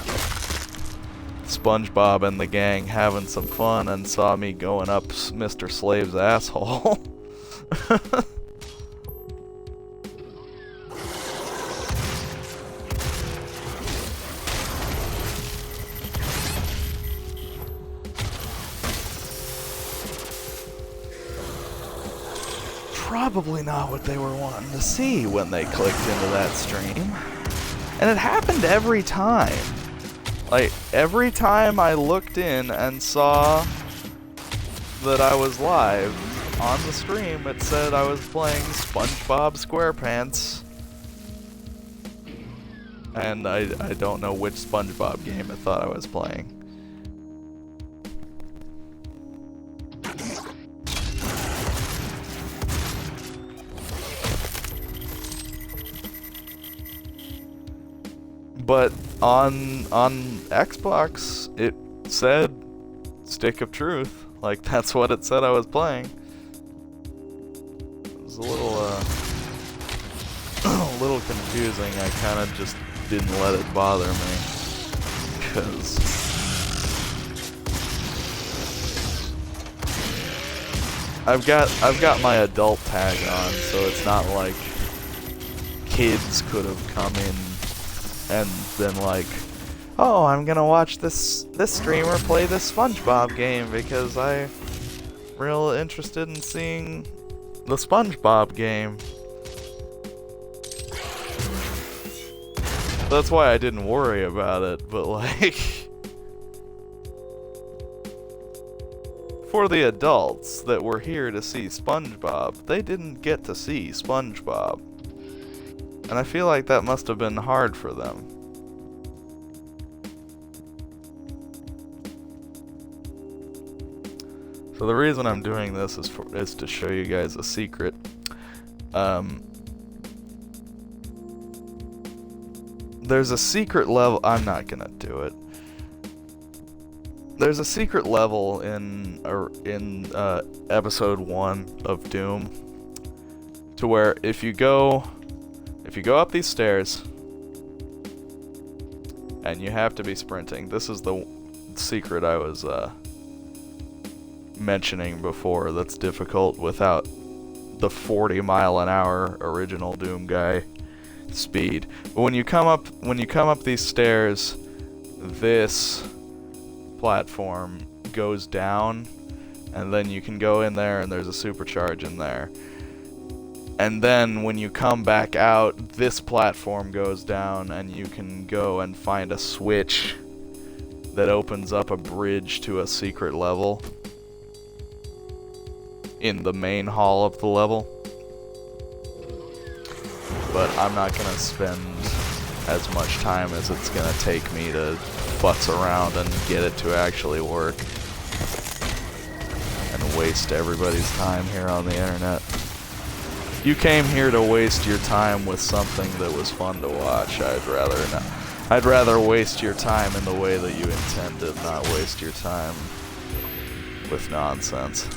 SpongeBob and the gang having some fun and saw me going up Mr. Slave's asshole. Probably not what they were wanting to see when they clicked into that stream. And it happened every time. Like, every time I looked in and saw that I was live on the stream, it said I was playing SpongeBob SquarePants. And I don't know which SpongeBob game it thought I was playing. But on Xbox, it said Stick of Truth. Like, that's what it said I was playing. It was a little, a little confusing. I kind of just didn't let it bother me. Because I've got my adult tag on, so it's not like kids could have come in and been like, oh, I'm gonna watch this streamer play this SpongeBob game because I'm real interested in seeing the SpongeBob game. That's why I didn't worry about it, but like, for the adults that were here to see SpongeBob, they didn't get to see SpongeBob. And I feel like that must have been hard for them. So the reason I'm doing this is to show you guys a secret. There's a secret level. I'm not gonna do it. There's a secret level in episode 1 of Doom, to where if you go up these stairs, and you have to be sprinting. This is the secret I was mentioning before that's difficult without the 40-mile-an-hour original Doom guy speed. But when you come up these stairs, this platform goes down, and then you can go in there and there's a supercharge in there. And then when you come back out, this platform goes down and you can go and find a switch that opens up a bridge to a secret level in the main hall of the level. But I'm not gonna spend as much time as it's gonna take me to futz around and get it to actually work. And waste everybody's time here on the internet. You came here to waste your time with something that was fun to watch. I'd rather waste your time in the way that you intended, not waste your time with nonsense.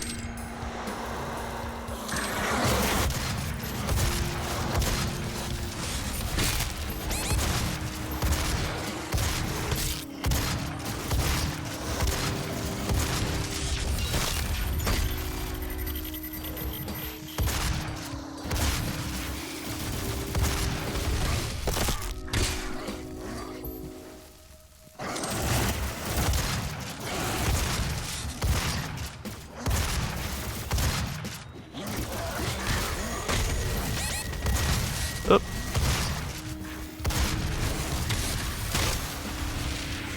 Oop.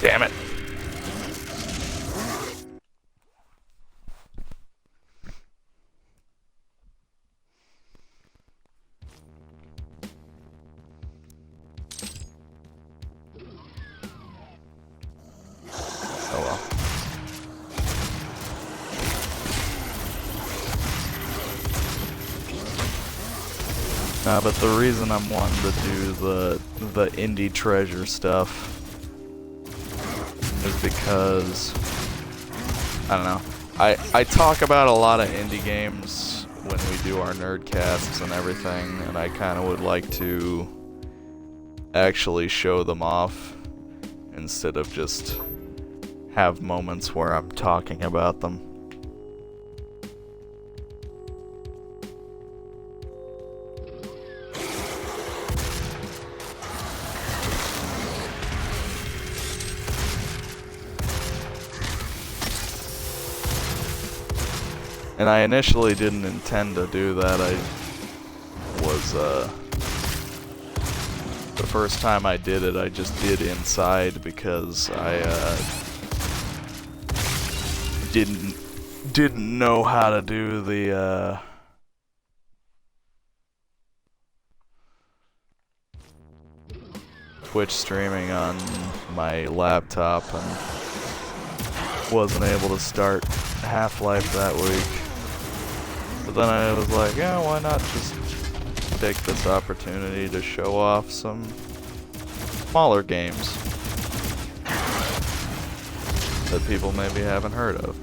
Damn it. Oh well. But the reason I'm wanting to do the indie treasure stuff is because, I don't know, I talk about a lot of indie games when we do our nerdcasts and everything, and I kind of would like to actually show them off instead of just have moments where I'm talking about them. And I initially didn't intend to do that. I was, the first time I did it, I just did inside because I, didn't know how to do the, Twitch streaming on my laptop and wasn't able to start Half-Life that week. But then I was like, yeah, why not just take this opportunity to show off some smaller games that people maybe haven't heard of.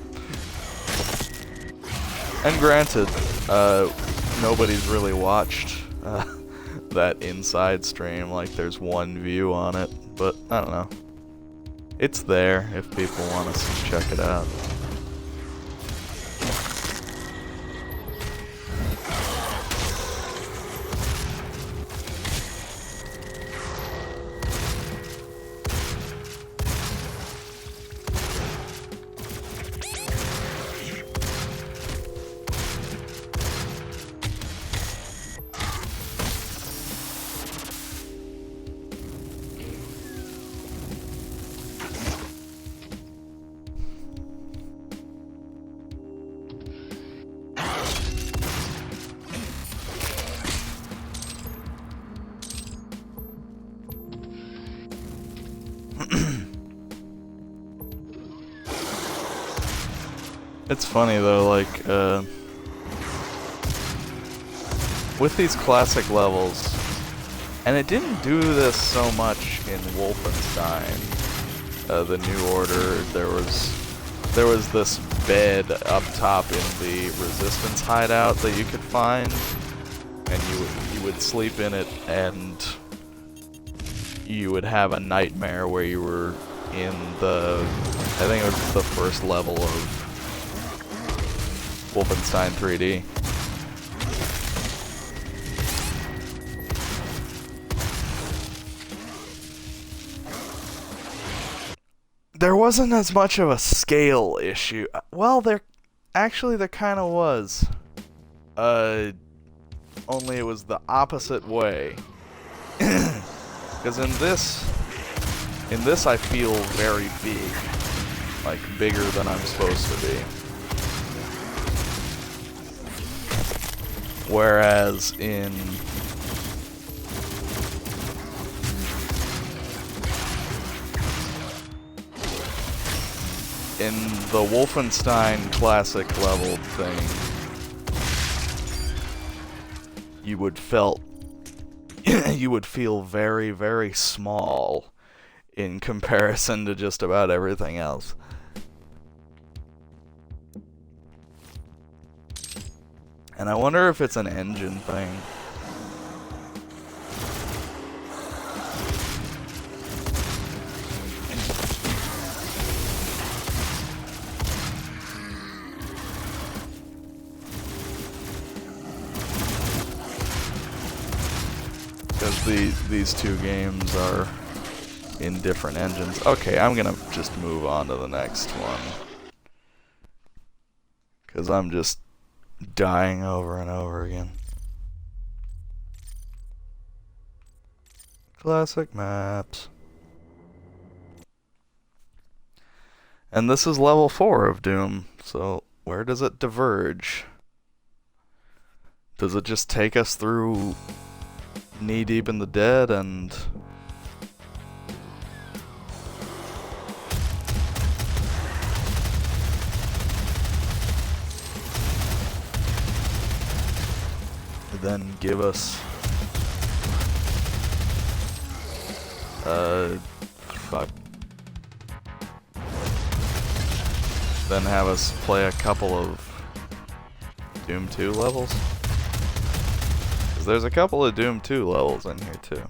And granted, nobody's really watched that inside stream, like there's one view on it, but I don't know. It's there if people want to check it out. It's funny though, like, with these classic levels, and it didn't do this so much in Wolfenstein, the New Order, there was this bed up top in the Resistance hideout that you could find, and you would sleep in it, and you would have a nightmare where you were in the, I think it was the first level of Wolfenstein 3D. There wasn't as much of a scale issue. Well, there kind of was. Only it was the opposite way. Because in this I feel very big. Like, bigger than I'm supposed to be. Whereas in in the Wolfenstein Classic level thing, you would feel very, very small in comparison to just about everything else. And I wonder if it's an engine thing. Because these two games are in different engines. Okay, I'm gonna just move on to the next one. Because I'm just dying over and over again. Classic maps. And this is level 4 of Doom, so where does it diverge? Does it just take us through knee deep in the dead and then give us fuck. Then have us play a couple of Doom 2 levels? 'Cause there's a couple of Doom 2 levels in here too.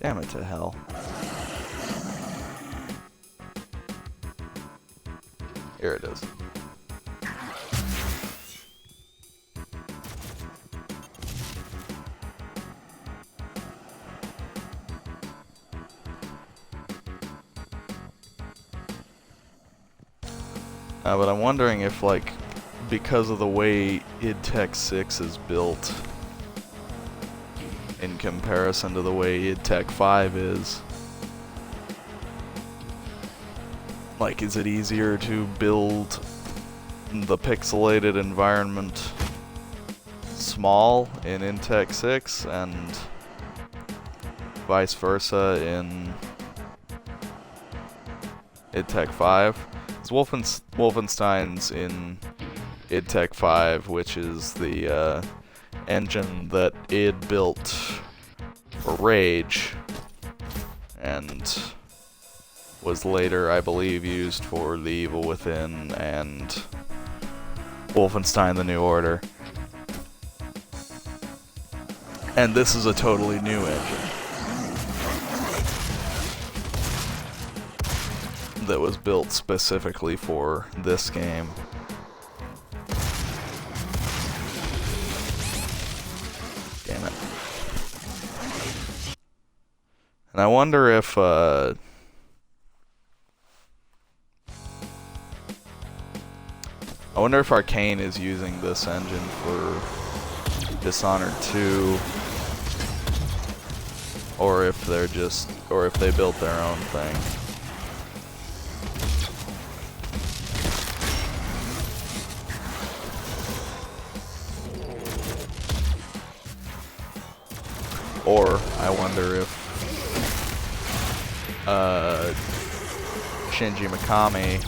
Damn it to hell. Here it is. But I'm wondering if, like, because of the way id Tech 6 is built in comparison to the way id Tech 5 is, like, is it easier to build the pixelated environment small in id Tech 6 and vice versa in id Tech 5? Wolfenstein's in id Tech 5, which is the engine that id built for Rage and was later, I believe, used for The Evil Within and Wolfenstein The New Order. And this is a totally new engine that was built specifically for this game. Damn it. And I wonder if Arcane is using this engine for Dishonored 2, or if they built their own thing. Or I wonder if Shinji Mikami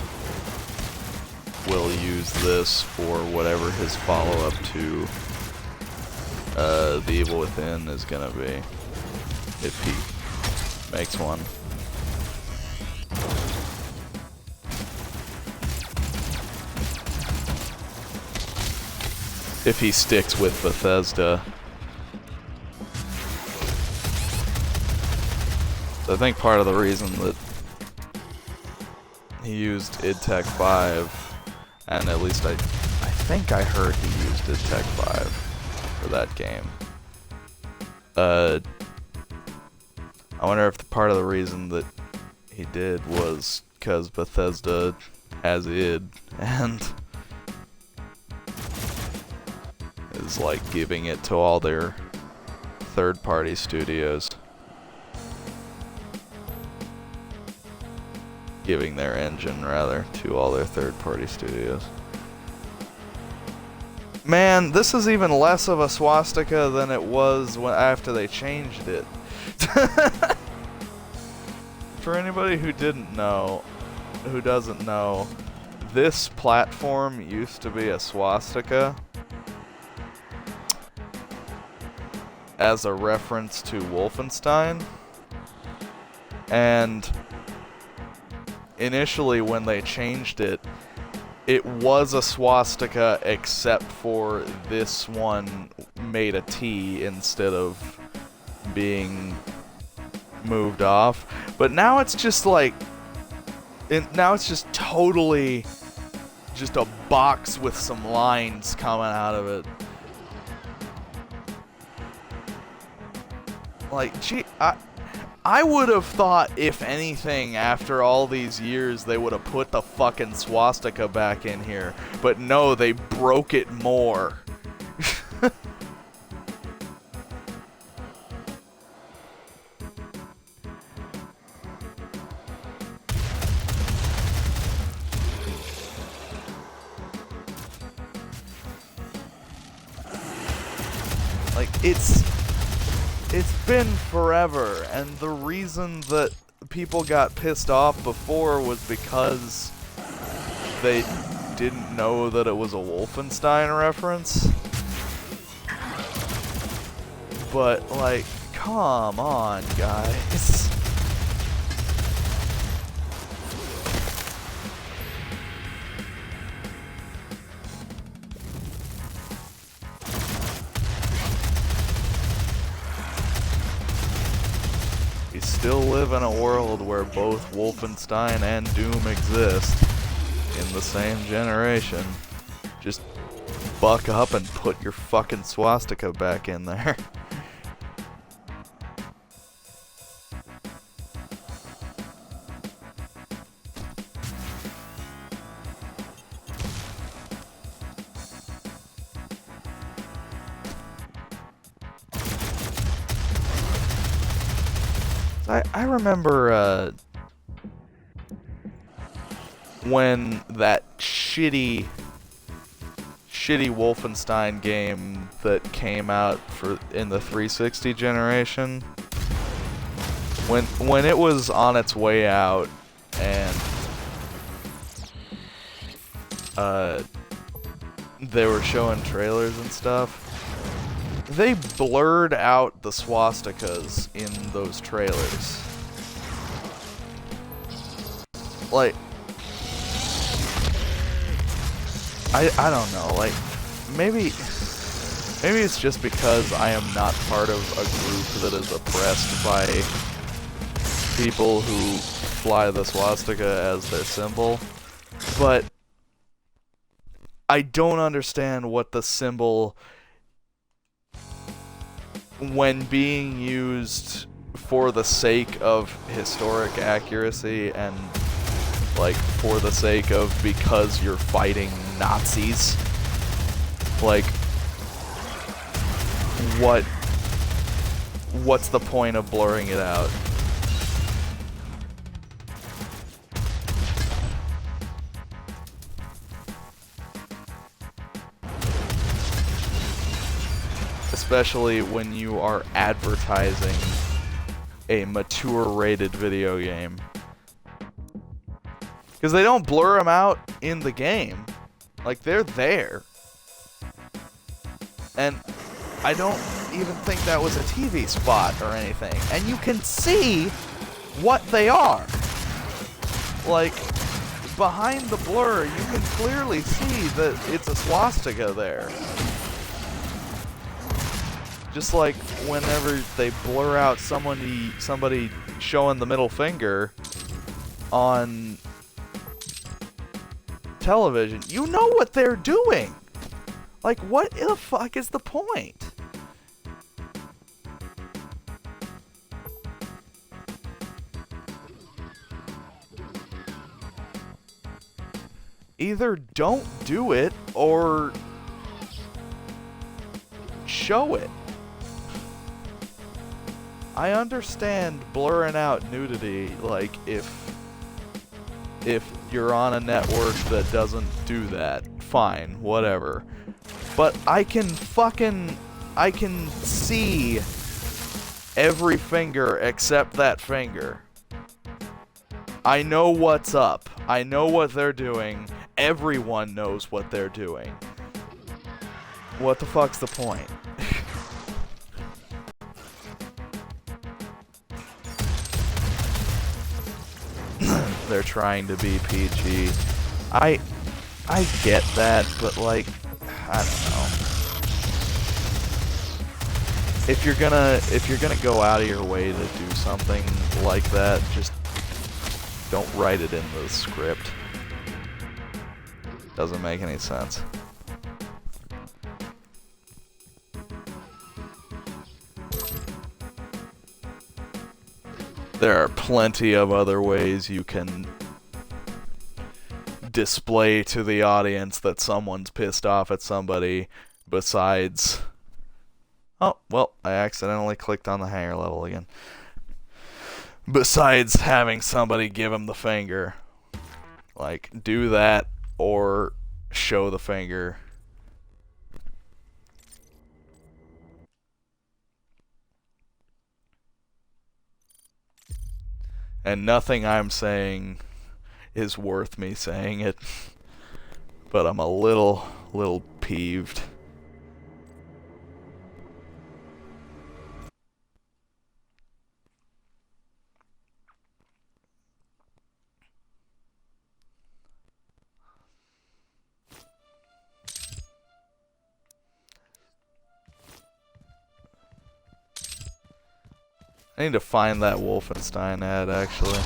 will use this for whatever his follow-up to The Evil Within is gonna be, if he makes one. If he sticks with Bethesda. I think part of the reason that he used id Tech 5, and at least I think I heard he used id Tech 5 for that game. I wonder if part of the reason that he did was because Bethesda has id and is like giving it to all their third-party studios. Giving their engine, rather, to all their third-party studios. Man, this is even less of a swastika than it was after they changed it. For anybody who doesn't know, this platform used to be a swastika as a reference to Wolfenstein. And initially when they changed it, it was a swastika except for this one made a T instead of being moved off. But now it's just like, now it's just totally just a box with some lines coming out of it. Like, gee, I would have thought, if anything, after all these years, they would have put the fucking swastika back in here. But no, they broke it more. Like, it's been forever, and the reason that people got pissed off before was because they didn't know that it was a Wolfenstein reference. But, like, come on, guys. We still live in a world where both Wolfenstein and Doom exist in the same generation. Just buck up and put your fucking swastika back in there. I remember when that shitty Wolfenstein game that came out in the 360 generation, when it was on its way out, and they were showing trailers and stuff. They blurred out the swastikas in those trailers. Like, I don't know, like, maybe it's just because I am not part of a group that is oppressed by people who fly the swastika as their symbol, but I don't understand what the symbol, when being used for the sake of historic accuracy and, like, for the sake of because you're fighting Nazis, like, what's the point of blurring it out? Especially when you are advertising a mature-rated video game. Because they don't blur them out in the game. Like, they're there. And I don't even think that was a TV spot or anything. And you can see what they are. Like, behind the blur, you can clearly see that it's a swastika there. Just like whenever they blur out somebody showing the middle finger on television, you know what they're doing. Like, what the fuck is the point? either don't do it or show it. I understand blurring out nudity, like, if you're on a network that doesn't do that, fine, whatever. But I can see every finger except that finger. I know what's up. I know what they're doing. Everyone knows what they're doing. What the fuck's the point? They're trying to be PG. I get that, but like, I don't know. If you're gonna go out of your way to do something like that, just don't write it in the script. Doesn't make any sense. There are plenty of other ways you can display to the audience that someone's pissed off at somebody besides... Oh, well, I accidentally clicked on the hanger level again. Besides having somebody give him the finger. Like, do that or show the finger. And nothing I'm saying is worth me saying it. But I'm a little peeved. I need to find that Wolfenstein ad, actually.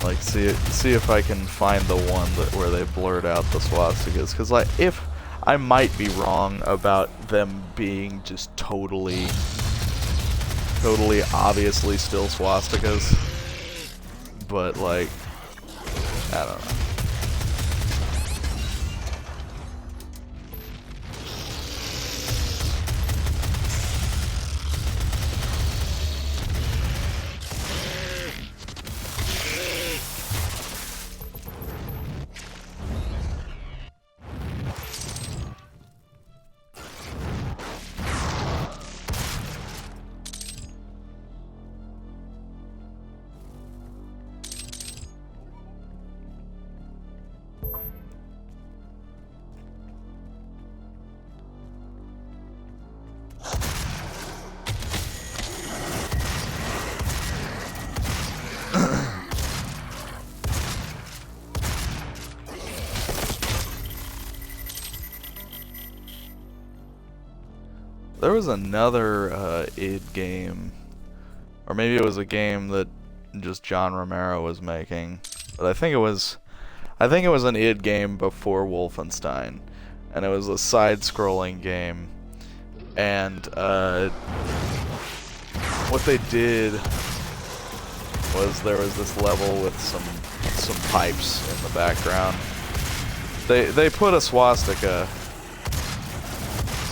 Like, see if I can find the one where they blurred out the swastikas. Because, like, if I might be wrong about them being just totally obviously still swastikas. But, like, I don't know. There was another id game, or maybe it was a game that just John Romero was making, but I think it was an id game before Wolfenstein, and it was a side-scrolling game, and what they did was there was this level with some pipes in the background. They put a swastika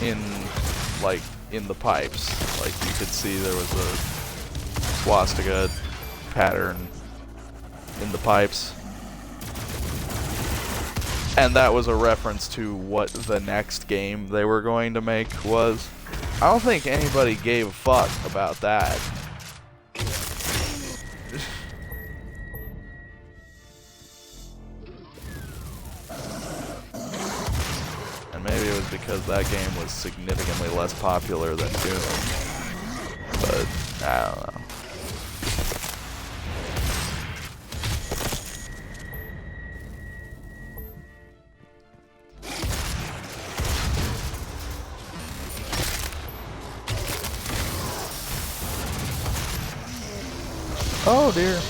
in the pipes. Like, you could see there was a swastika pattern in the pipes. And that was a reference to what the next game they were going to make was. I don't think anybody gave a fuck about that. Maybe it was because that game was significantly less popular than Doom. But, I don't know. Oh dear.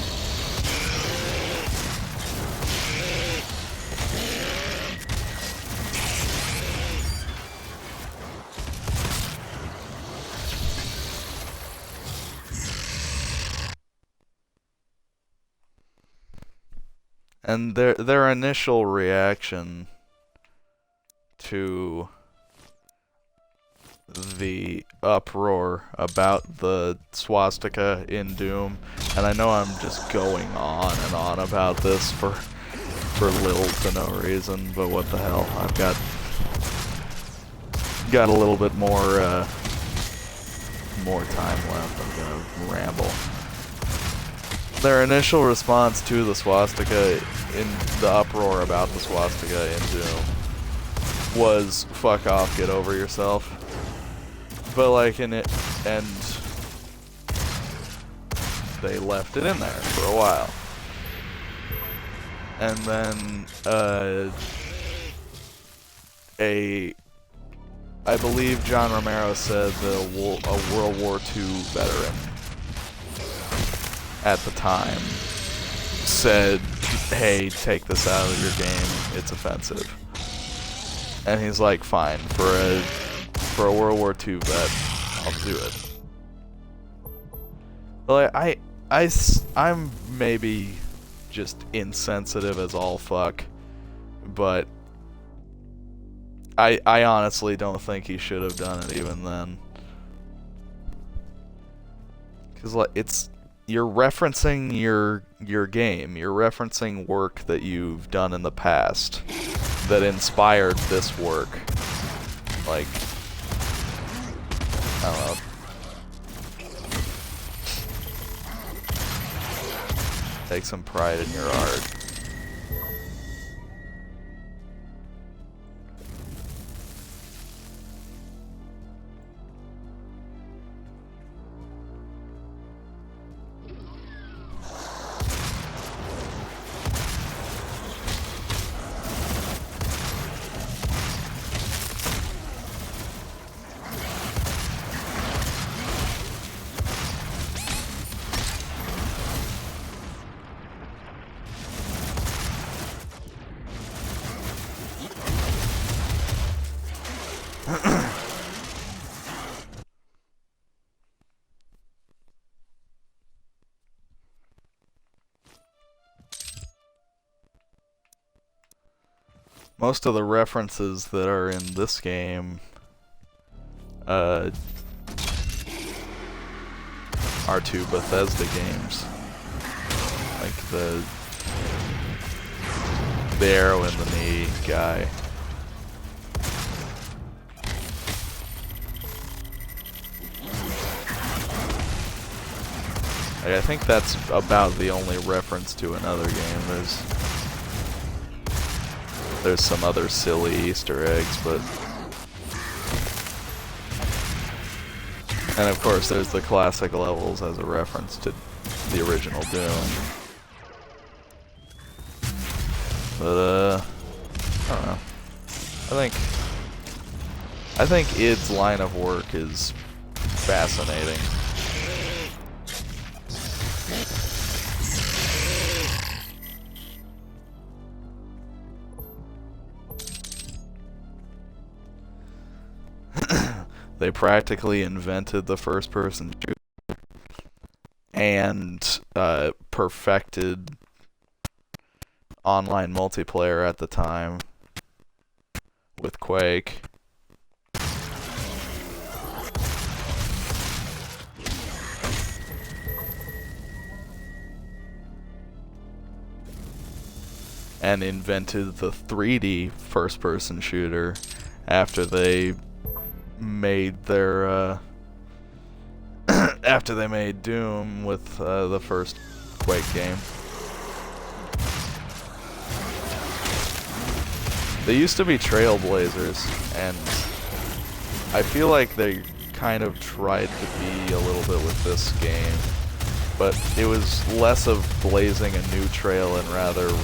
And their initial reaction to the uproar about the swastika in Doom, and I know I'm just going on and on about this for little to no reason, but what the hell, I've got a little bit more time left. I'm gonna ramble. Their initial response to the swastika, in the uproar about the swastika in Doom, was fuck off, get over yourself. But like in it, and they left it in there for a while. And then I believe John Romero said that a World War II veteran at the time said, hey, take this out of your game, it's offensive. And he's like, fine, for a World War II vet, I'll do it. Like, I'm maybe just insensitive as all fuck, but I honestly don't think he should have done it even then. Cause like you're referencing your game, you're referencing work that you've done in the past that inspired this work. Like, I don't know. Take some pride in your art. Most of the references that are in this game are to Bethesda games. Like the arrow in the knee guy. Like, I think that's about the only reference to another game. There's some other silly Easter eggs, but... And of course there's the classic levels as a reference to the original Doom. But, I don't know. I think id's line of work is fascinating. They practically invented the first-person shooter and perfected online multiplayer at the time with Quake. And invented the 3D first-person shooter after they made their after they made Doom with the first Quake game. They used to be trailblazers, and I feel like they kind of tried to be a little bit with this game, but it was less of blazing a new trail and rather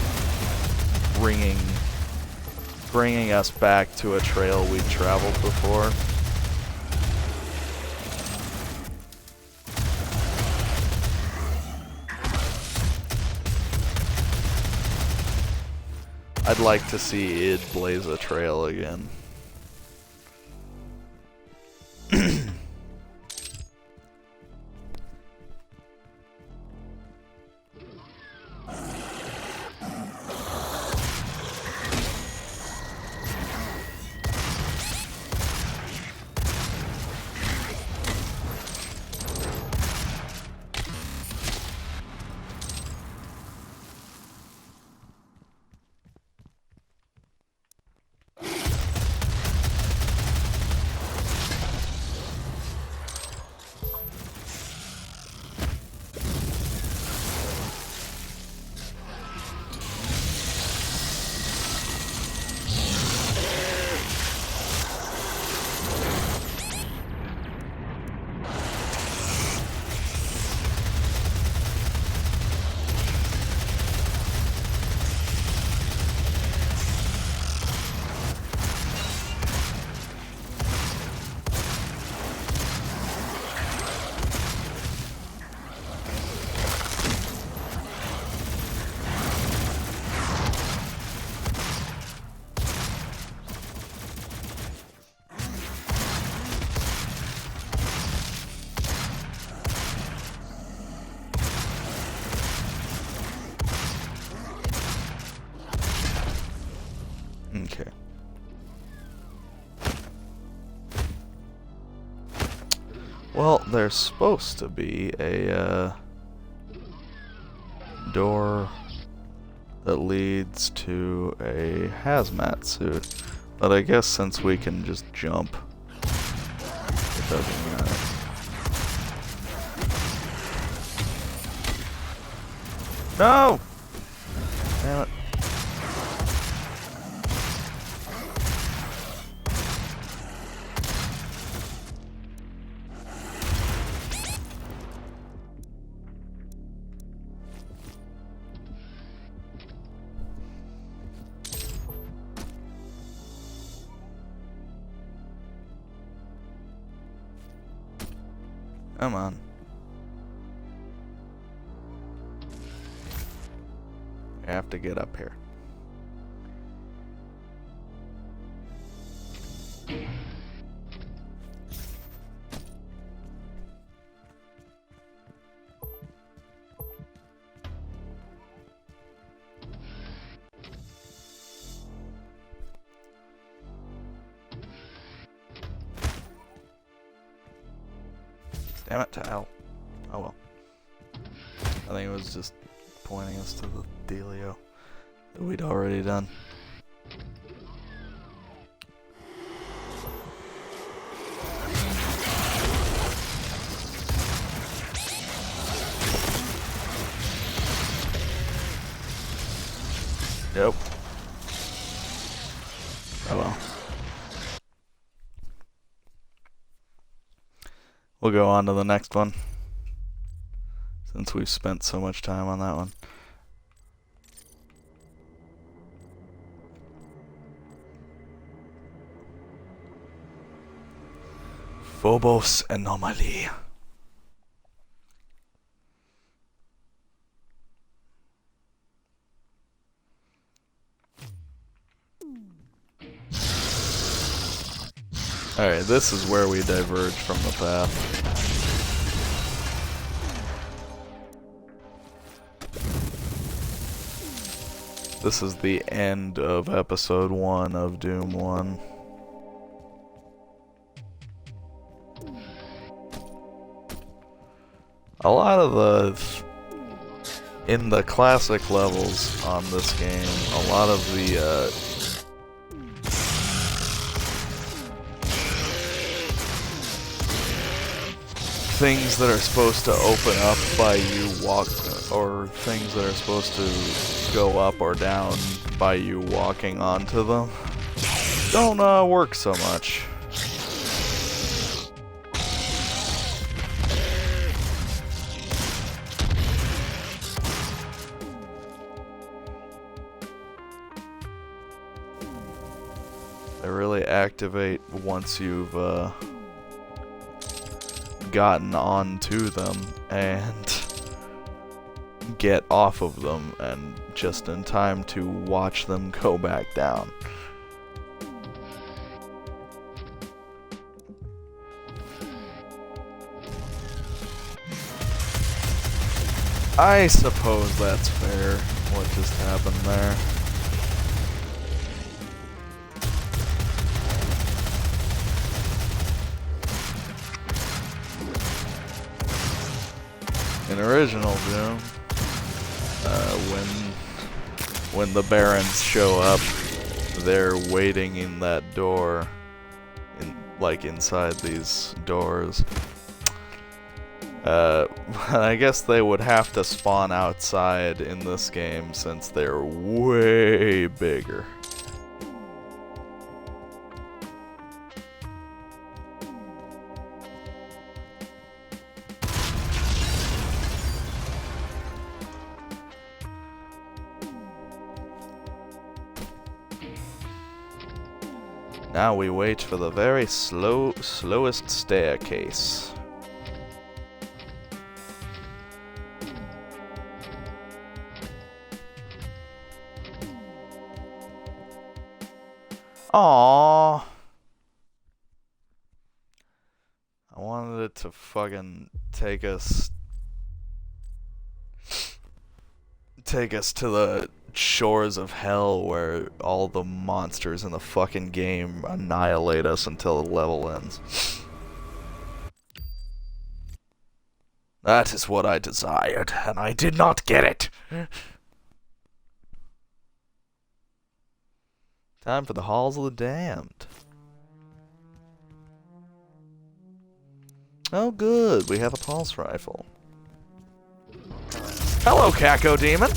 bringing us back to a trail we'd traveled before. I'd like to see id blaze a trail again. Okay. Well, there's supposed to be a door that leads to a hazmat suit, but I guess since we can just jump, it doesn't matter. No! Damn it. Come on. We have to get up here. Damn it, to L. Oh well. I think it was just pointing us to the dealio that we'd already done. Yep. Oh well. We'll go on to the next one, since we've spent so much time on that one. Phobos Anomaly. Alright, this is where we diverge from the path. This is the end of episode 1 of Doom 1. A lot of in the classic levels on this game, a lot of the things that are supposed to open up by you or things that are supposed to go up or down by you walking onto them don't work so much. They really activate once you've gotten onto them and get off of them, and just in time to watch them go back down. I suppose that's fair, what just happened there. In original Doom, when the Barons show up, they're waiting in that door, inside these doors. I guess they would have to spawn outside in this game since they're way bigger. Now we wait for the very slowest staircase. Aww. I wanted it to fucking take us to the shores of hell where all the monsters in the fucking game annihilate us until the level ends. That is what I desired, and I did not get it. Time for the Halls of the Damned. Oh good, we have a pulse rifle. Hello, Caco Demon!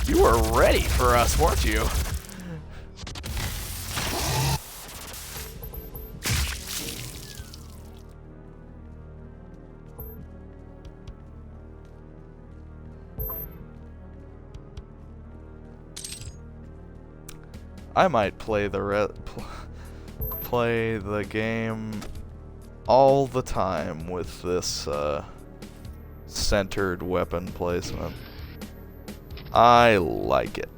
You were ready for us, weren't you? I might play play the game all the time with this centered weapon placement. I like it.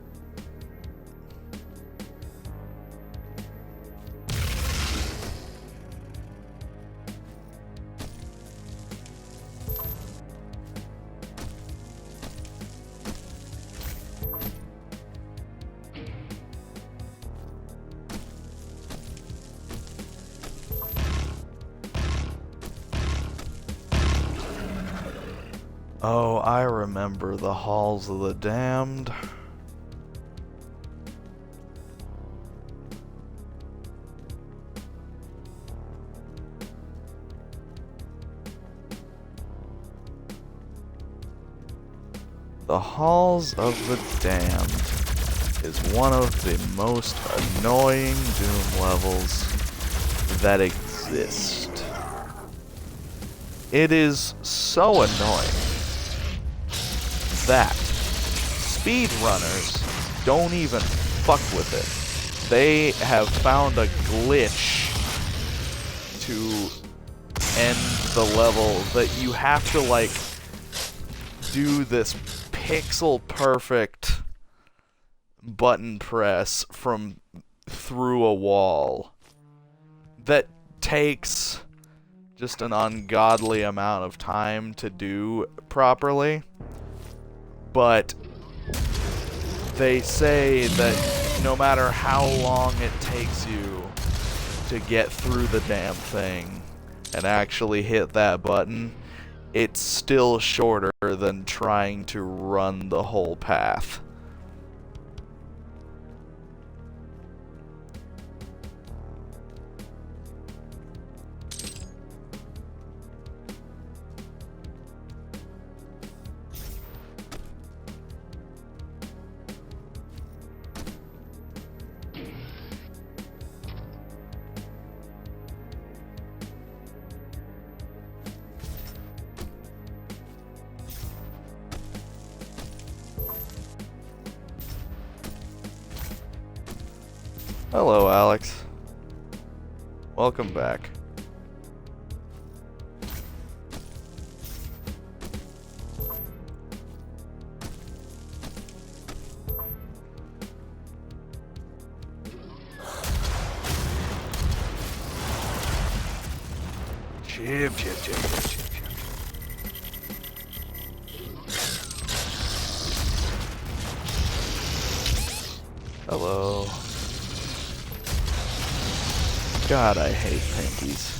Oh, I remember the Halls of the Damned. The Halls of the Damned is one of the most annoying Doom levels that exist. It is so annoying that speedrunners don't even fuck with it. They have found a glitch to end the level that you have to, like, do this pixel perfect button press from through a wall that takes just an ungodly amount of time to do properly. But they say that no matter how long it takes you to get through the damn thing and actually hit that button, it's still shorter than trying to run the whole path. Hello, Alex. Welcome back. Chip, chip, chip, chip, chip, chip. Hello. God, I hate pinkies.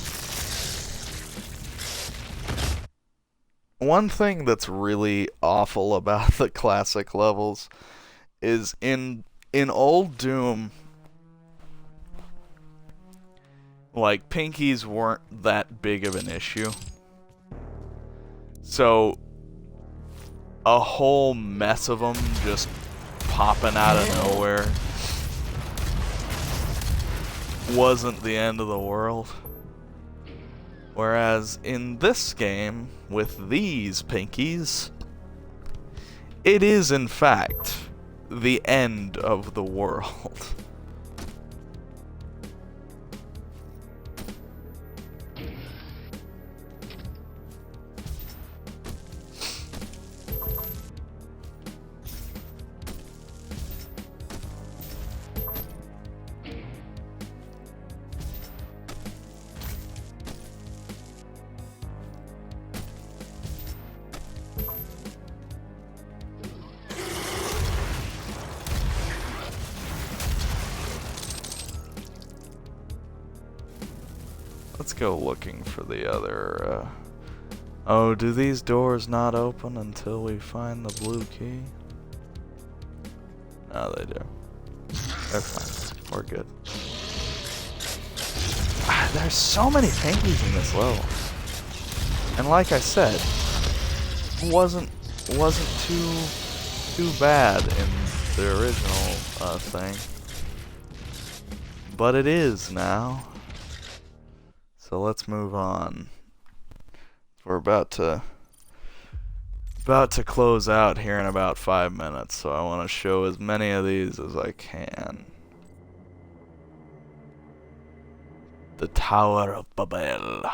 One thing that's really awful about the classic levels is in old Doom, like, pinkies weren't that big of an issue. So a whole mess of them just popping out of nowhere wasn't the end of the world. Whereas in this game, with these pinkies, it is in fact the end of the world. let's go looking for the other, Oh, do these doors not open until we find the blue key? No, they do. They're fine. We're good. There's so many pinkies in this level. And like I said, wasn't too bad in the original thing. But it is now. So let's move on. We're about to close out here in about 5 minutes, so I want to show as many of these as I can. The Tower of Babel.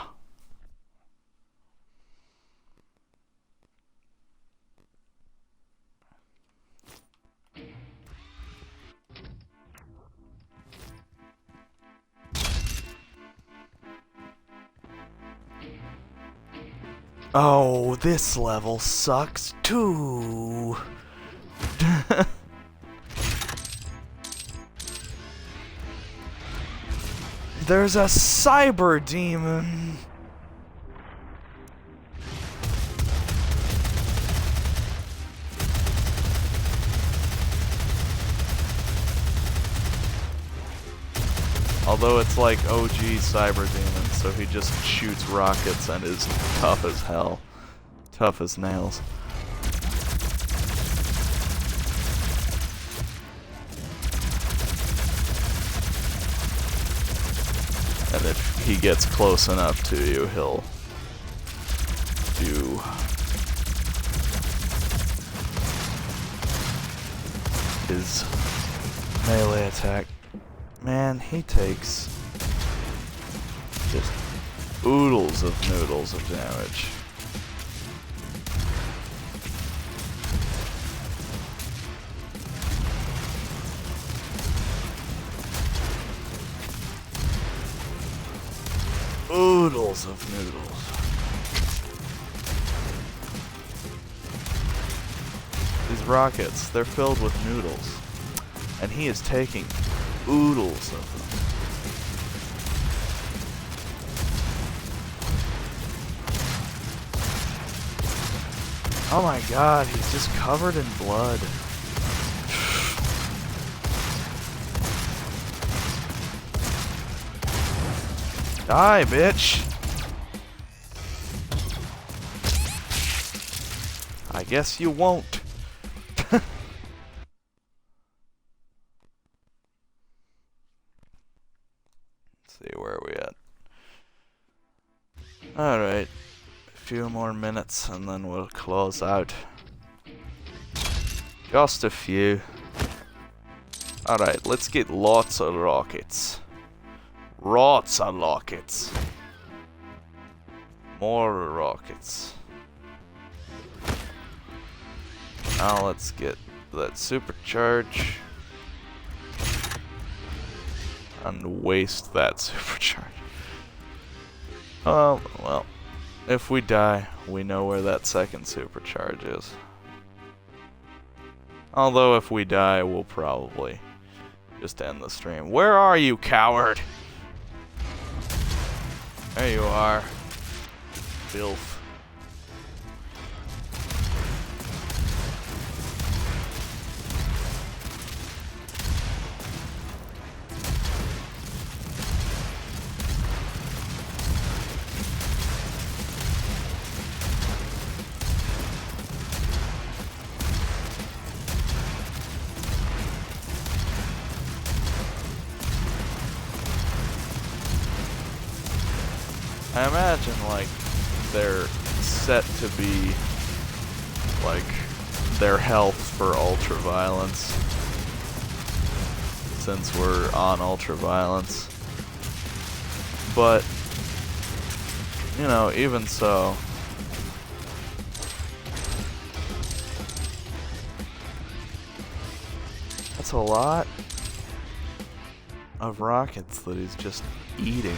Oh, this level sucks too. There's a cyber demon. Although it's like OG cyber demon, so he just shoots rockets and is tough as hell. Tough as nails. And if he gets close enough to you, he'll do his melee attack. Man, he takes just oodles of noodles of damage. Oodles of noodles. These rockets, they're filled with noodles. And he is taking oodles of them. Oh my god, he's just covered in blood. Die, bitch! I guess you won't. See, where are we at? Alright. A few more minutes and then we'll close out. Just a few. Alright, let's get lots of rockets. Lots of rockets. More rockets. Now let's get that supercharge. And waste that supercharge. Oh, well. If we die, we know where that second supercharge is. Although if we die, we'll probably just end the stream. Where are you, coward? There you are. Filth. I imagine, like, they're set to be, like, their health for ultraviolence. Since we're on ultraviolence. But, you know, even so. That's a lot of rockets that he's just eating.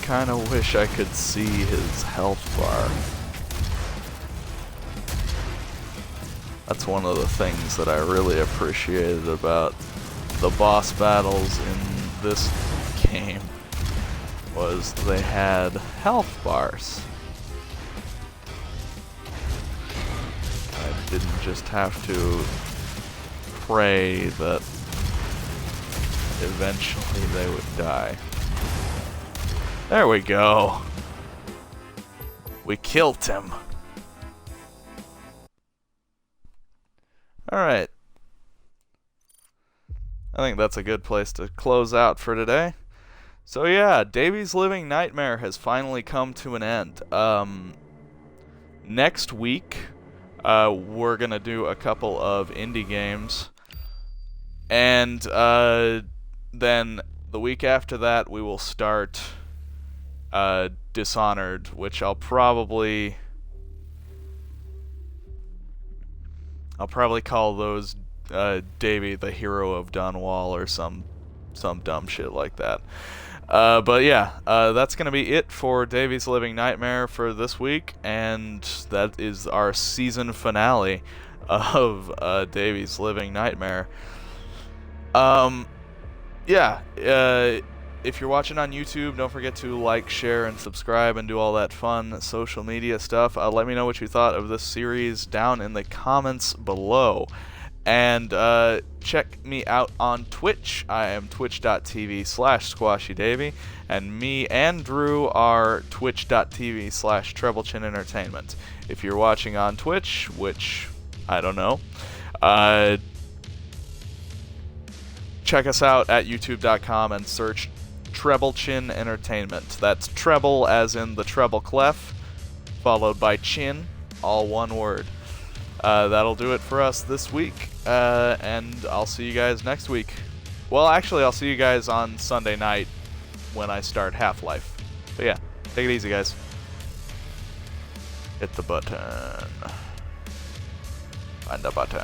kind of wish I could see his health bar. That's one of the things that I really appreciated about the boss battles in this game, was they had health bars. I didn't just have to pray that eventually they would die. There we go. We killed him. Alright. I think that's a good place to close out for today. So yeah, Davey's Living Nightmare has finally come to an end. Next week, we're gonna do a couple of indie games. And then the week after that, we will start Dishonored, which I'll probably call those Davey the Hero of Dunwall or some dumb shit like that. But yeah, that's gonna be it for Davey's Living Nightmare for this week, and that is our season finale of Davey's Living Nightmare. Yeah, if you're watching on YouTube, don't forget to like, share, and subscribe, and do all that fun social media stuff. Let me know what you thought of this series down in the comments below. And check me out on Twitch. I am twitch.tv/SquashyDavey, and me and Drew are twitch.tv/TrebleChin Entertainment. If you're watching on Twitch, which I don't know, check us out at youtube.com and search TrebleChin Entertainment. That's treble as in the treble clef, followed by chin, all one word. That'll do it for us this week, and I'll see you guys next week. Well, actually, I'll see you guys on Sunday night when I start Half-Life. But yeah, take it easy, guys. Hit the button. Find the button.